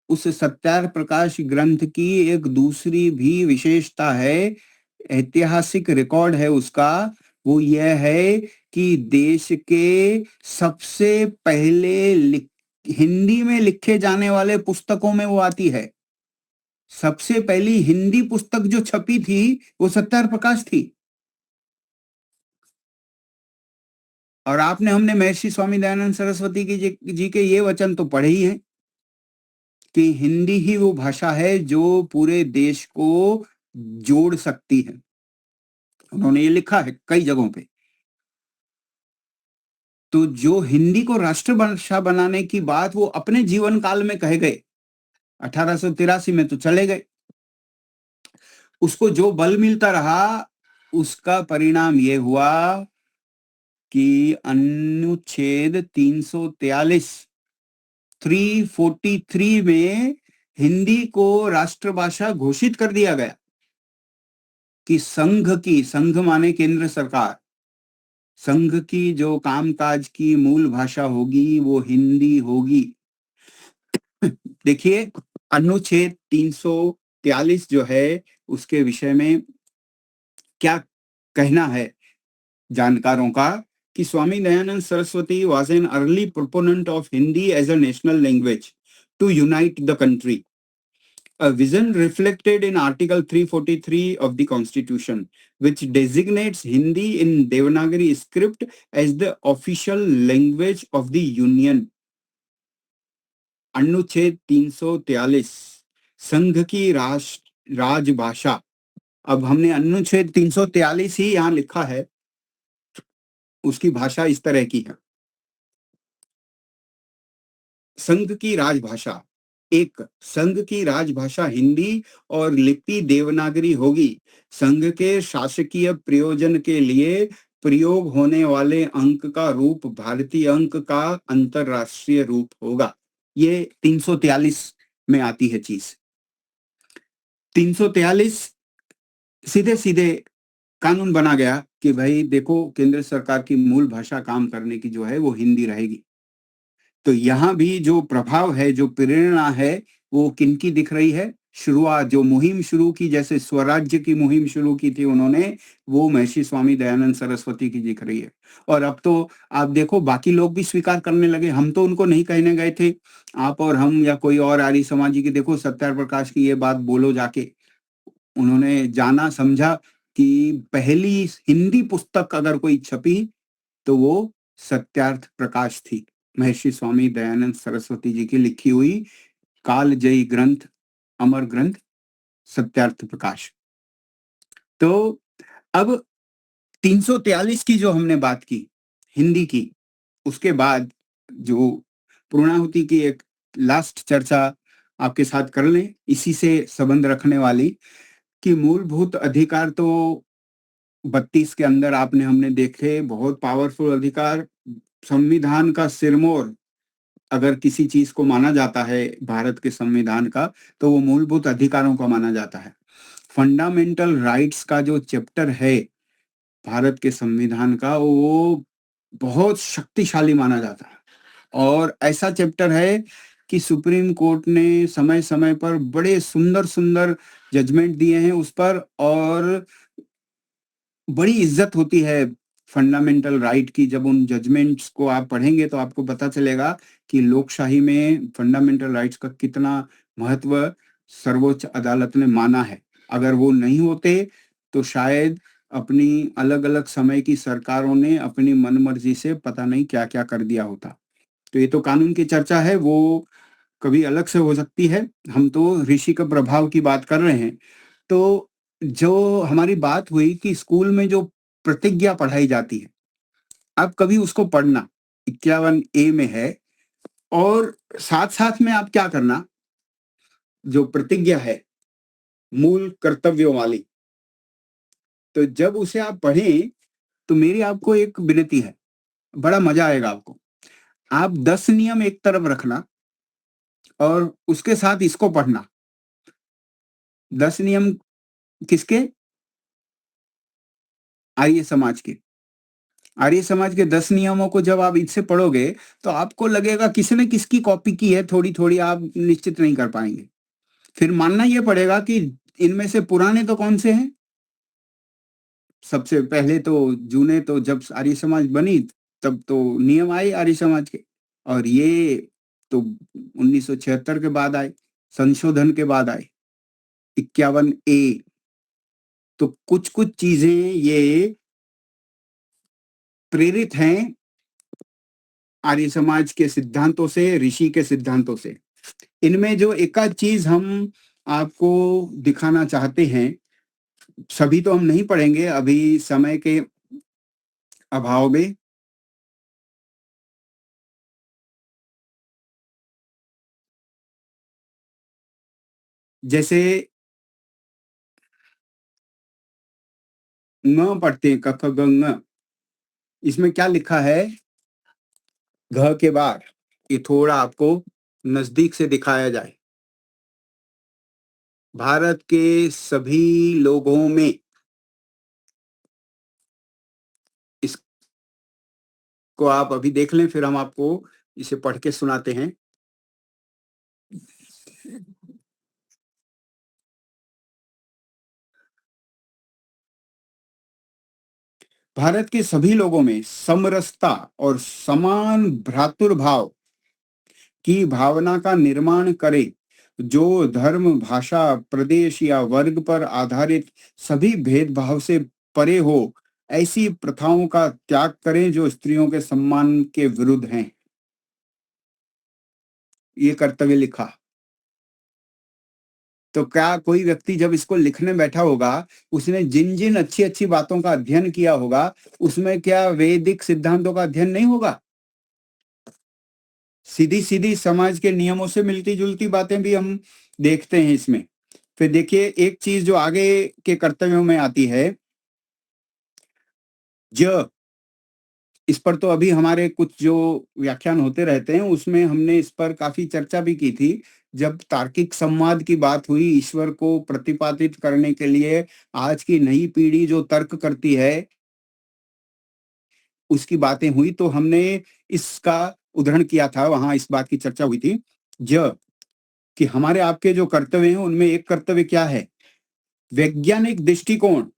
उस सत्यार्थ प्रकाश ग्रंथ की एक दूसरी भी विशेषता है, ऐतिहासिक रिकॉर्ड है उसका। वो यह है कि देश के सबसे पहले हिंदी में लिखे जाने वाले पुस्तकों में वो आती है। सबसे पहली हिंदी पुस्तक जो छपी थी वो सत्यार्थ प्रकाश थी। और हमने महर्षि स्वामी दयानंद सरस्वती जी के ये वचन तो पढ़े ही हैं कि हिंदी ही वो भाषा है जो पूरे देश को जोड़ सकती है। उन्होंने ये लिखा है कई जगहों पे। तो जो हिंदी को राष्ट्रभाषा बनाने की बात वो अपने जीवन काल में कहे गए, 1883 में तो चले गए, उसको जो बल मिलता रहा उसका परिणाम ये हुआ कि अनुच्छेद 343 में हिंदी को राष्ट्रभाषा घोषित कर दिया गया कि संघ माने केंद्र सरकार, संघ की जो कामकाज की मूल भाषा होगी वो हिंदी होगी। देखिए, अनुच्छेद 343 जो है उसके विषय में क्या कहना है जानकारों का कि Swami Dayanand Saraswati was an early proponent of Hindi as a national language to unite the country. A vision reflected in Article 343 of the Constitution, which designates Hindi in Devanagari script as the official language of the Union. अनुच्छेद 343 संघ की राजभाषा। अब हमने अनुच्छेद 343 ही यहाँ लिखा है, उसकी भाषा इस तरह की है। संघ की राजभाषा, एक, संघ की राजभाषा हिंदी और लिपि देवनागरी होगी। संघ के शासकीय प्रयोजन के लिए प्रयोग होने वाले अंक का रूप भारतीय अंक का अंतरराष्ट्रीय रूप होगा। ये 343 में आती है चीज। 343 सीधे सीधे कानून बना गया कि भाई देखो, केंद्र सरकार की मूल भाषा काम करने की जो है वो हिंदी रहेगी। तो यहाँ भी जो प्रभाव है, जो प्रेरणा है, वो किनकी दिख रही है? शुरुआत जो मुहिम शुरू की, जैसे स्वराज्य की मुहिम शुरू की थी उन्होंने, वो महर्षि स्वामी दयानंद सरस्वती की दिख रही है। और अब तो आप देखो बाकी लोग भी स्वीकार करने लगे। हम तो उनको नहीं कहने गए थे, आप और हम या कोई और आर्य समाजी की देखो सत्यार्थ प्रकाश की ये बात बोलो जाके। उन्होंने जाना समझा कि पहली हिंदी पुस्तक अगर कोई छपी तो वो सत्यार्थ प्रकाश थी, महर्षि स्वामी दयानंद सरस्वती जी की लिखी हुई कालजयी ग्रंथ, अमर ग्रंथ सत्यार्थ प्रकाश। तो अब 343 की जो हमने बात की हिंदी की, उसके बाद जो पूर्णाहुति की एक लास्ट चर्चा आपके साथ कर लें इसी से संबंध रखने वाली, कि मूलभूत अधिकार तो 32 के अंदर हमने देखे, बहुत पावरफुल अधिकार। संविधान का सिरमौर अगर किसी चीज को माना जाता है भारत के संविधान का, तो वो मूलभूत अधिकारों का माना जाता है। फंडामेंटल राइट्स का जो चैप्टर है भारत के संविधान का, वो बहुत शक्तिशाली माना जाता है। और ऐसा चैप्टर है कि सुप्रीम कोर्ट ने समय समय पर बड़े सुंदर सुंदर जजमेंट दिए हैं उस पर, और बड़ी इज्जत होती है फंडामेंटल राइट की। जब उन जजमेंट्स को आप पढ़ेंगे तो आपको पता चलेगा कि लोकशाही में फंडामेंटल राइट्स का कितना महत्व सर्वोच्च अदालत ने माना है। अगर वो नहीं होते तो शायद अपनी अलग-अलग समय की सरकारों ने अपनी मनमर्जी से पता नहीं क्या-क्या कर दिया होता। तो ये तो कानून की चर्चा है, वो कभी अलग से हो सकती है। हम तो ऋषि के प्रभाव की बात कर रहे हैं। तो जो हमारी बात हुई कि स्कूल में जो प्रतिज्ञा पढ़ाई जाती है, आप कभी उसको पढ़ना, 51 ए में है, और साथ-साथ में आप क्या करना, जो प्रतिज्ञा है मूल कर्तव्यों वाली, तो जब उसे आप पढ़ें, तो मेरी आपको एक विनती है, बड़ा मजा आएगा आपको। आप 10 नियम एक तरफ रखना और उसके साथ इसको पढ़ना। 10 नियम किसके? आर्य समाज के। आर्य समाज के 10 नियमों को जब आप इससे पढ़ोगे, तो आपको लगेगा किसने किसकी कॉपी की है, थोड़ी-थोड़ी आप निश्चित नहीं कर पाएँगे। फिर मानना ये पड़ेगा कि इनमें से पुराने तो कौन से हैं? सबसे पहले तो जूने तो जब आर्य समाज बनी, तब तो नियम आए आर्य समाज के, और ये तो 1976 के बाद आए, संशोधन के बाद आए, 51 ए। तो कुछ-कुछ चीजें ये प्रेरित हैं आर्य समाज के सिद्धांतों से, ऋषि के सिद्धांतों से। इनमें जो एकाध चीज हम आपको दिखाना चाहते हैं, सभी तो हम नहीं पढ़ेंगे अभी समय के अभाव में। जैसे ङ पढ़ते हैं, क ख ग ङ, इसमें क्या लिखा है घ के बाद, ये थोड़ा आपको नजदीक से दिखाया जाए। भारत के सभी लोगों में, इसको आप अभी देख लें, फिर हम आपको इसे पढ़ के सुनाते हैं। भारत के सभी लोगों में समरसता और समान भ्रातृभाव की भावना का निर्माण करे, जो धर्म, भाषा, प्रदेश या वर्ग पर आधारित सभी भेदभाव से परे हो, ऐसी प्रथाओं का त्याग करें जो स्त्रियों के सम्मान के विरुद्ध हैं। ये कर्तव्य लिखा। तो क्या कोई व्यक्ति जब इसको लिखने बैठा होगा, उसने जिन जिन अच्छी अच्छी बातों का अध्ययन किया होगा, उसमें क्या वैदिक सिद्धांतों का अध्ययन नहीं होगा? सीधी सीधी समाज के नियमों से मिलती जुलती बातें भी हम देखते हैं इसमें। फिर देखिए, एक चीज जो आगे के कर्तव्यों में आती है, ज, इस पर तो अभी हमारे कुछ जो व्याख्यान होते रहते हैं, उसमें हमने इस पर काफी चर्चा भी की थी। जब तार्किक संवाद की बात हुई, ईश्वर को प्रतिपादित करने के लिए आज की नई पीढ़ी जो तर्क करती है, उसकी बातें हुई, तो हमने इसका उदाहरण किया था, वहां इस बात की चर्चा हुई थी। ज, कि हमारे आपके जो कर्तव्य हैं, उनमें एक कर्तव्य क्या है? वैज्ञानिक दृष्टिकोण,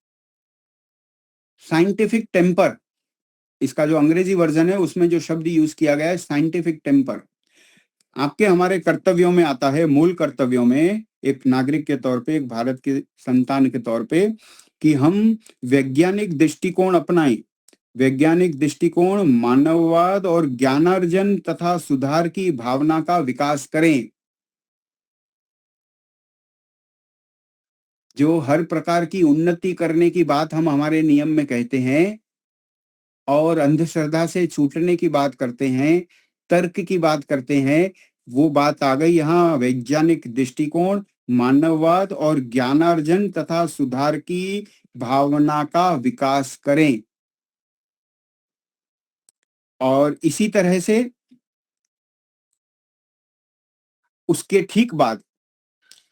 साइंटिफिक टेम्पर। इसका जो अंग्रेजी वर्जन है, उसमें जो शब्द यूज किया गया है साइंटिफिक टेम्पर, आपके हमारे कर्तव्यों में आता है, मूल कर्तव्यों में, एक नागरिक के तौर पे, एक भारत के संतान के तौर पे, कि हम वैज्ञानिक दृष्टिकोण अपनाएं। वैज्ञानिक दृष्टिकोण मानववाद और ज्ञानार्जन तथा सुधार की भावना का विकास करें। जो हर प्रकार की उन्नति करने की बात हम हमारे नियम में कहते हैं, और अंधश्रद्धा से छूटने की बात करते हैं, तर्क की बात करते हैं, वो बात आ गई यहाँ। वैज्ञानिक दृष्टिकोण, मानववाद और ज्ञानार्जन तथा सुधार की भावना का विकास करें। और इसी तरह से उसके ठीक बाद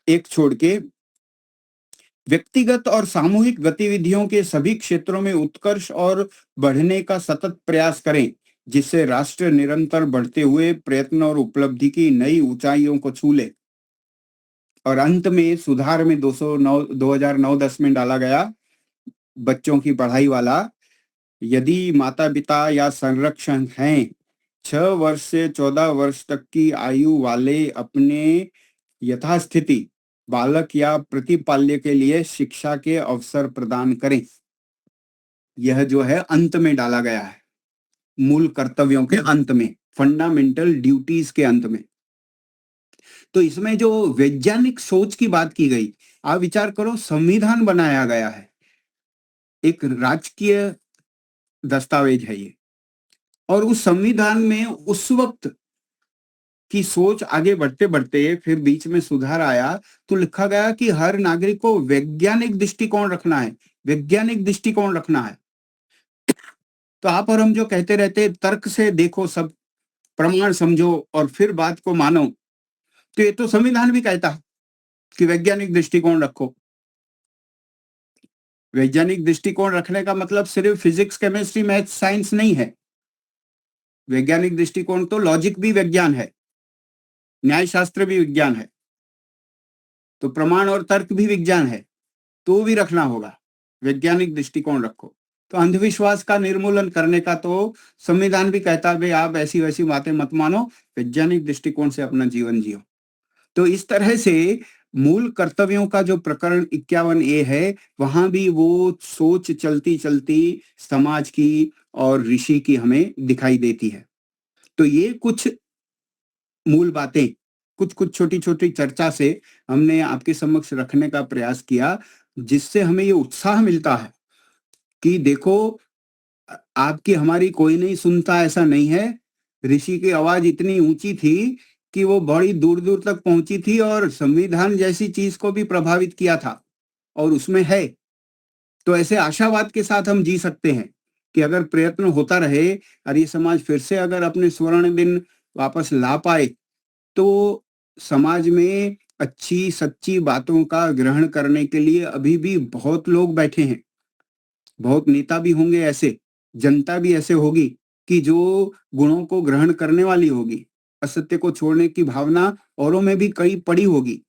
एक छोड़ के, व्यक्तिगत और सामूहिक गतिविधियों के सभी क्षेत्रों में उत्कर्ष और बढ़ने का सतत प्रयास करें, जिससे राष्ट्र निरंतर बढ़ते हुए प्रयत्न और उपलब्धि की नई ऊंचाइयों को छू ले। और अंत में सुधार में 2009-10 में डाला गया, बच्चों की पढ़ाई वाला, यदि माता पिता या संरक्षक हैं, 6 वर्ष से 14 वर्ष तक की आयु वाले अपने यथास्थिति बालक या प्रतिपाल्य के लिए शिक्षा के अवसर प्रदान करें। यह जो है अंत में डाला गया है, मूल कर्तव्यों के अंत में, फंडामेंटल ड्यूटीज के अंत में। तो इसमें जो वैज्ञानिक सोच की बात की गई, आप विचार करो, संविधान बनाया गया है, एक राजकीय दस्तावेज है ये, और उस संविधान में उस वक्त की सोच आगे बढ़ते बढ़ते फिर बीच में सुधार आया, तो लिखा गया कि हर नागरिक को वैज्ञानिक दृष्टिकोण रखना है, वैज्ञानिक दृष्टिकोण रखना है। तो आप और हम जो कहते रहते तर्क से देखो, सब प्रमाण समझो और फिर बात को मानो, तो ये तो संविधान भी कहता कि वैज्ञानिक दृष्टिकोण रखो। वैज्ञानिक दृष्टिकोण रखने का मतलब सिर्फ फिजिक्स, केमिस्ट्री, मैथ, साइंस नहीं है। वैज्ञानिक दृष्टिकोण तो लॉजिक भी विज्ञान है, न्याय शास्त्र भी विज्ञान है, तो प्रमाण और तर्क भी विज्ञान है, तो भी रखना होगा, वैज्ञानिक दृष्टिकोण रखो। तो अंधविश्वास का निर्मूलन करने का तो संविधान भी कहता है, भाई आप ऐसी वैसी बातें मत मानो, वैज्ञानिक दृष्टिकोण से अपना जीवन जियो। तो इस तरह से मूल कर्तव्यों का जो प्रकरण 51A है, वहां भी वो सोच चलती चलती समाज की और ऋषि की हमें दिखाई देती है। तो ये कुछ मूल बातें, कुछ कुछ छोटी छोटी चर्चा से हमने आपके समक्ष रखने का प्रयास किया, जिससे हमें ये उत्साह मिलता है कि देखो, आपकी हमारी कोई नहीं सुनता, ऐसा नहीं है। ऋषि की आवाज इतनी ऊंची थी कि वो बड़ी दूर दूर तक पहुंची थी और संविधान जैसी चीज को भी प्रभावित किया था, और उसमें है। तो ऐसे आशावाद के साथ हम जी सकते हैं कि अगर प्रयत्न होता रहे और ये समाज फिर से अगर अपने स्वर्ण दिन वापस ला पाए, तो समाज में अच्छी सच्ची बातों का ग्रहण करने के लिए अभी भी बहुत लोग बैठे हैं, बहुत नेता भी होंगे ऐसे, जनता भी ऐसे होगी कि जो गुणों को ग्रहण करने वाली होगी, असत्य को छोड़ने की भावना औरों में भी कई पड़ी होगी,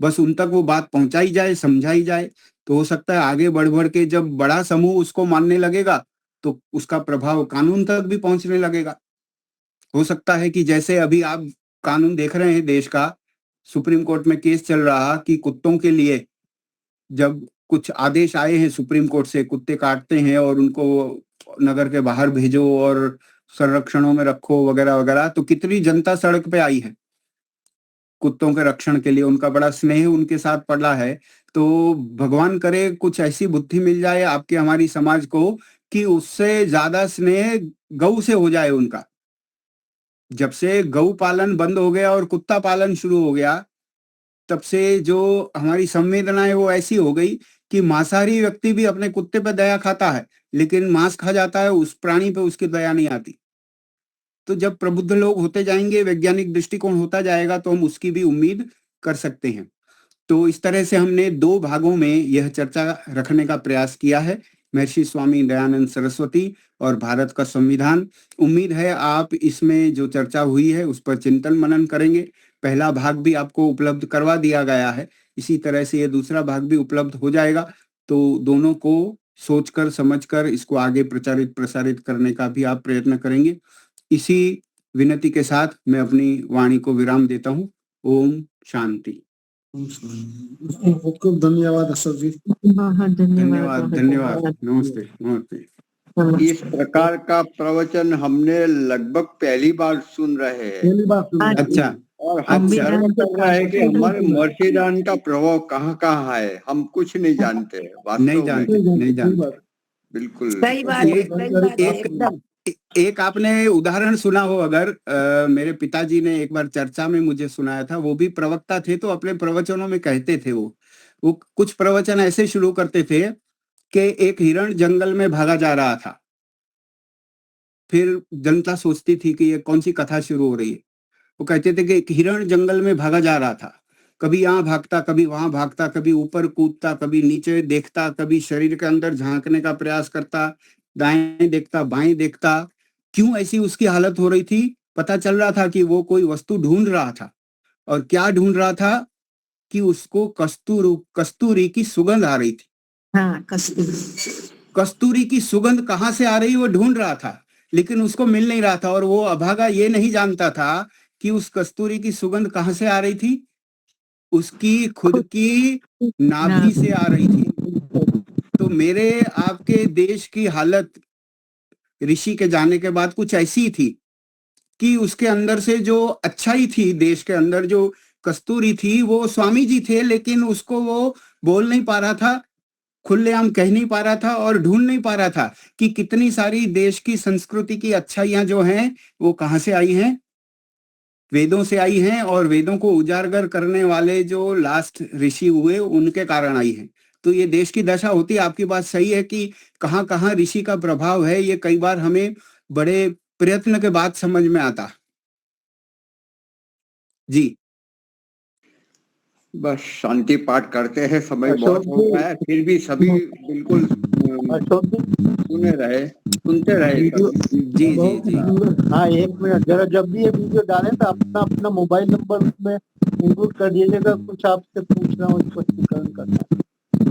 बस उन तक वो बात पहुंचाई जाए, समझाई जाए। तो हो सकता है आगे बढ़ बढ़ के जब बड़ा समूह उसको मानने लगेगा, तो उसका प्रभाव कानून तक भी पहुंचने लगेगा। हो सकता है कि जैसे अभी आप कानून देख रहे हैं देश का, सुप्रीम कोर्ट में केस चल रहा कि कुत्तों के लिए जब कुछ आदेश आए हैं सुप्रीम कोर्ट से, कुत्ते काटते हैं और उनको नगर के बाहर भेजो और संरक्षणों में रखो वगैरह वगैरह, तो कितनी जनता सड़क पे आई है कुत्तों के रक्षण के लिए, उनका बड़ा स्नेह उनके साथ पड़ा है। तो भगवान करे कुछ ऐसी बुद्धि मिल जाए आपके हमारी समाज को कि उससे ज्यादा स्नेह गौ से हो जाए उनका। जब से गौ पालन बंद हो गया और कुत्ता पालन शुरू हो गया, तब से जो हमारी संवेदना है वो ऐसी हो गई कि मांसाहारी व्यक्ति भी अपने कुत्ते पर दया खाता है, लेकिन मांस खा जाता है उस प्राणी पे उसकी दया नहीं आती। तो जब प्रबुद्ध लोग होते जाएंगे, वैज्ञानिक दृष्टिकोण होता जाएगा, तो हम उसकी भी उम्मीद कर सकते हैं। तो इस तरह से हमने 2 भागों में यह चर्चा रखने का प्रयास किया है, महर्षि स्वामी दयानंद सरस्वती और भारत का संविधान। उम्मीद है आप इसमें जो चर्चा हुई है उस पर चिंतन मनन करेंगे। पहला भाग भी आपको उपलब्ध करवा दिया गया है, इसी तरह से ये दूसरा भाग भी उपलब्ध हो जाएगा। तो दोनों को सोचकर समझकर इसको आगे प्रचारित प्रसारित करने का भी आप प्रयत्न करेंगे। इसी विनती के साथ मैं अपनी वाणी को विराम देता हूँ। ओम शांति। बहुत खूब धन्यवाद अशोक जी। बहुत धन्यवाद धन्यवाद। नमस्ते नमस्ते। इस प्रकार का प्रवचन हमने लगभग पहली बार सुन रहे हैं, पहली बार सुना। अच्छा, और हम अच्छा। गर्व कर रहे हैं कि हमारे महर्षिदान का प्रभाव कहाँ कहाँ है, हम कुछ नहीं जानते वास्तव नहीं में। जानते, नहीं जानते। बिल्कुल सही बात है, सही बात है, एकदम। एक आपने उदाहरण सुना हो अगर, मेरे पिताजी ने एक बार चर्चा में मुझे सुनाया था, वो भी प्रवक्ता थे, तो अपने प्रवचनों में कहते थे वो कुछ प्रवचन ऐसे शुरू करते थे कि एक हिरण जंगल में भागा जा रहा था। फिर जनता सोचती थी कि ये कौन सी कथा शुरू हो रही है। वो कहते थे कि एक हिरण जंगल में भागा जा रहा था, कभी यहाँ भागता, कभी वहां भागता, कभी ऊपर कूदता, कभी नीचे देखता, कभी शरीर के अंदर झांकने का प्रयास करता, दाएं देखता, बाएं देखता। क्यों ऐसी उसकी हालत हो रही थी? पता चल रहा था कि वो कोई वस्तु ढूंढ रहा था। और क्या ढूंढ रहा था कि उसको कस्तूरी की सुगंध आ रही थी। हाँ, कस्तूरी की सुगंध कहाँ से आ रही वो ढूंढ रहा था, लेकिन उसको मिल नहीं रहा था। और वो अभागा ये नहीं जानता था कि उस कस्तूरी की सुगंध कहाँ से आ रही थी, उसकी खुद की नाभि से आ रही थी। तो तो मेरे आपके देश की हालत ऋषि के जाने के बाद कुछ ऐसी थी कि उसके अंदर से जो अच्छाई थी, देश के अंदर जो कस्तूरी थी, वो स्वामी जी थे, लेकिन उसको वो बोल नहीं पा रहा था, खुलेआम कह नहीं पा रहा था और ढूंढ नहीं पा रहा था कि कितनी सारी देश की संस्कृति की अच्छाइयां जो हैं वो कहाँ से आई हैं, वेदों से आई हैं, और वेदों को उजागर करने वाले जो लास्ट ऋषि हुए उनके कारण आई हैं। तो ये देश की दशा होती है। आपकी बात सही है कि कहाँ कहाँ ऋषि का प्रभाव है, ये कई बार हमें बड़े प्रयत्न के बाद समझ में आता। जी बस शांति पाठ करते हैं, समय अशोक बहुत हो जी। गया है, फिर भी सभी बिल्कुल अशोक जी, सुनते रहे सभी। जी जी जी हाँ एक मिनट जरा, जब भी ये वीडियो डालें तो अपना अपना मोबाइल नंबर उसमें इंक्लूड कर दीजिएगा, कुछ आपसे पूछना हो, स्पष्टीकरण करना है।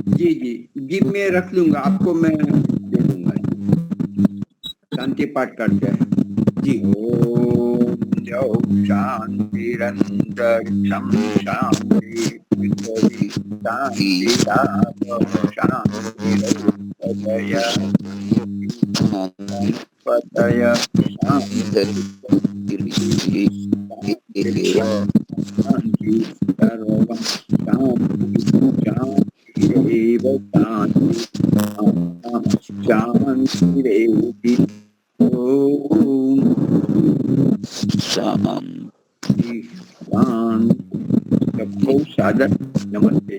जी जी जी, मैं रख लूंगा, आपको मैं दे दूंगा। शांति पाठ करते हैं। जी। ओम जौ शांतिरंतर शम शांति विद्वि शांति पतय शांति सर्वं शांति ओम शांति सबको सादर नमस्ते।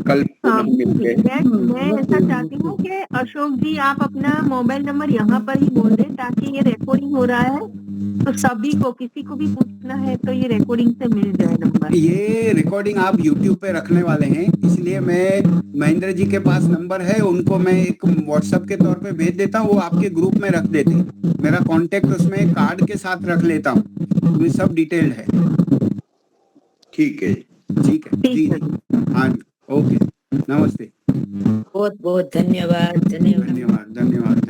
कल पुनः मिलते हैं। मैं ऐसा चाहती हूँ कि अशोक जी आप अपना मोबाइल नंबर यहाँ पर ही बोल दें, ताकि ये रिकॉर्डिंग हो रहा है तो सभी को, किसी को भी पूछना है तो ये रिकॉर्डिंग से मिल जाए नंबर। ये रिकॉर्डिंग आप YouTube पे रखने वाले हैं, इसलिए मैं महेंद्र जी के पास नंबर है, उनको मैं एक व्हाट्सएप के तौर पे भेज देता हूँ, वो आपके ग्रुप में रख देते हैं। मेरा कांटेक्ट उसमें कार्ड के साथ रख लेता हूँ, ये सब डिटेल्ड है। ठीक है। ठीक है जी जी हाँ ओके, नमस्ते। बहुत बहुत धन्यवाद। धन्यवाद धन्यवाद।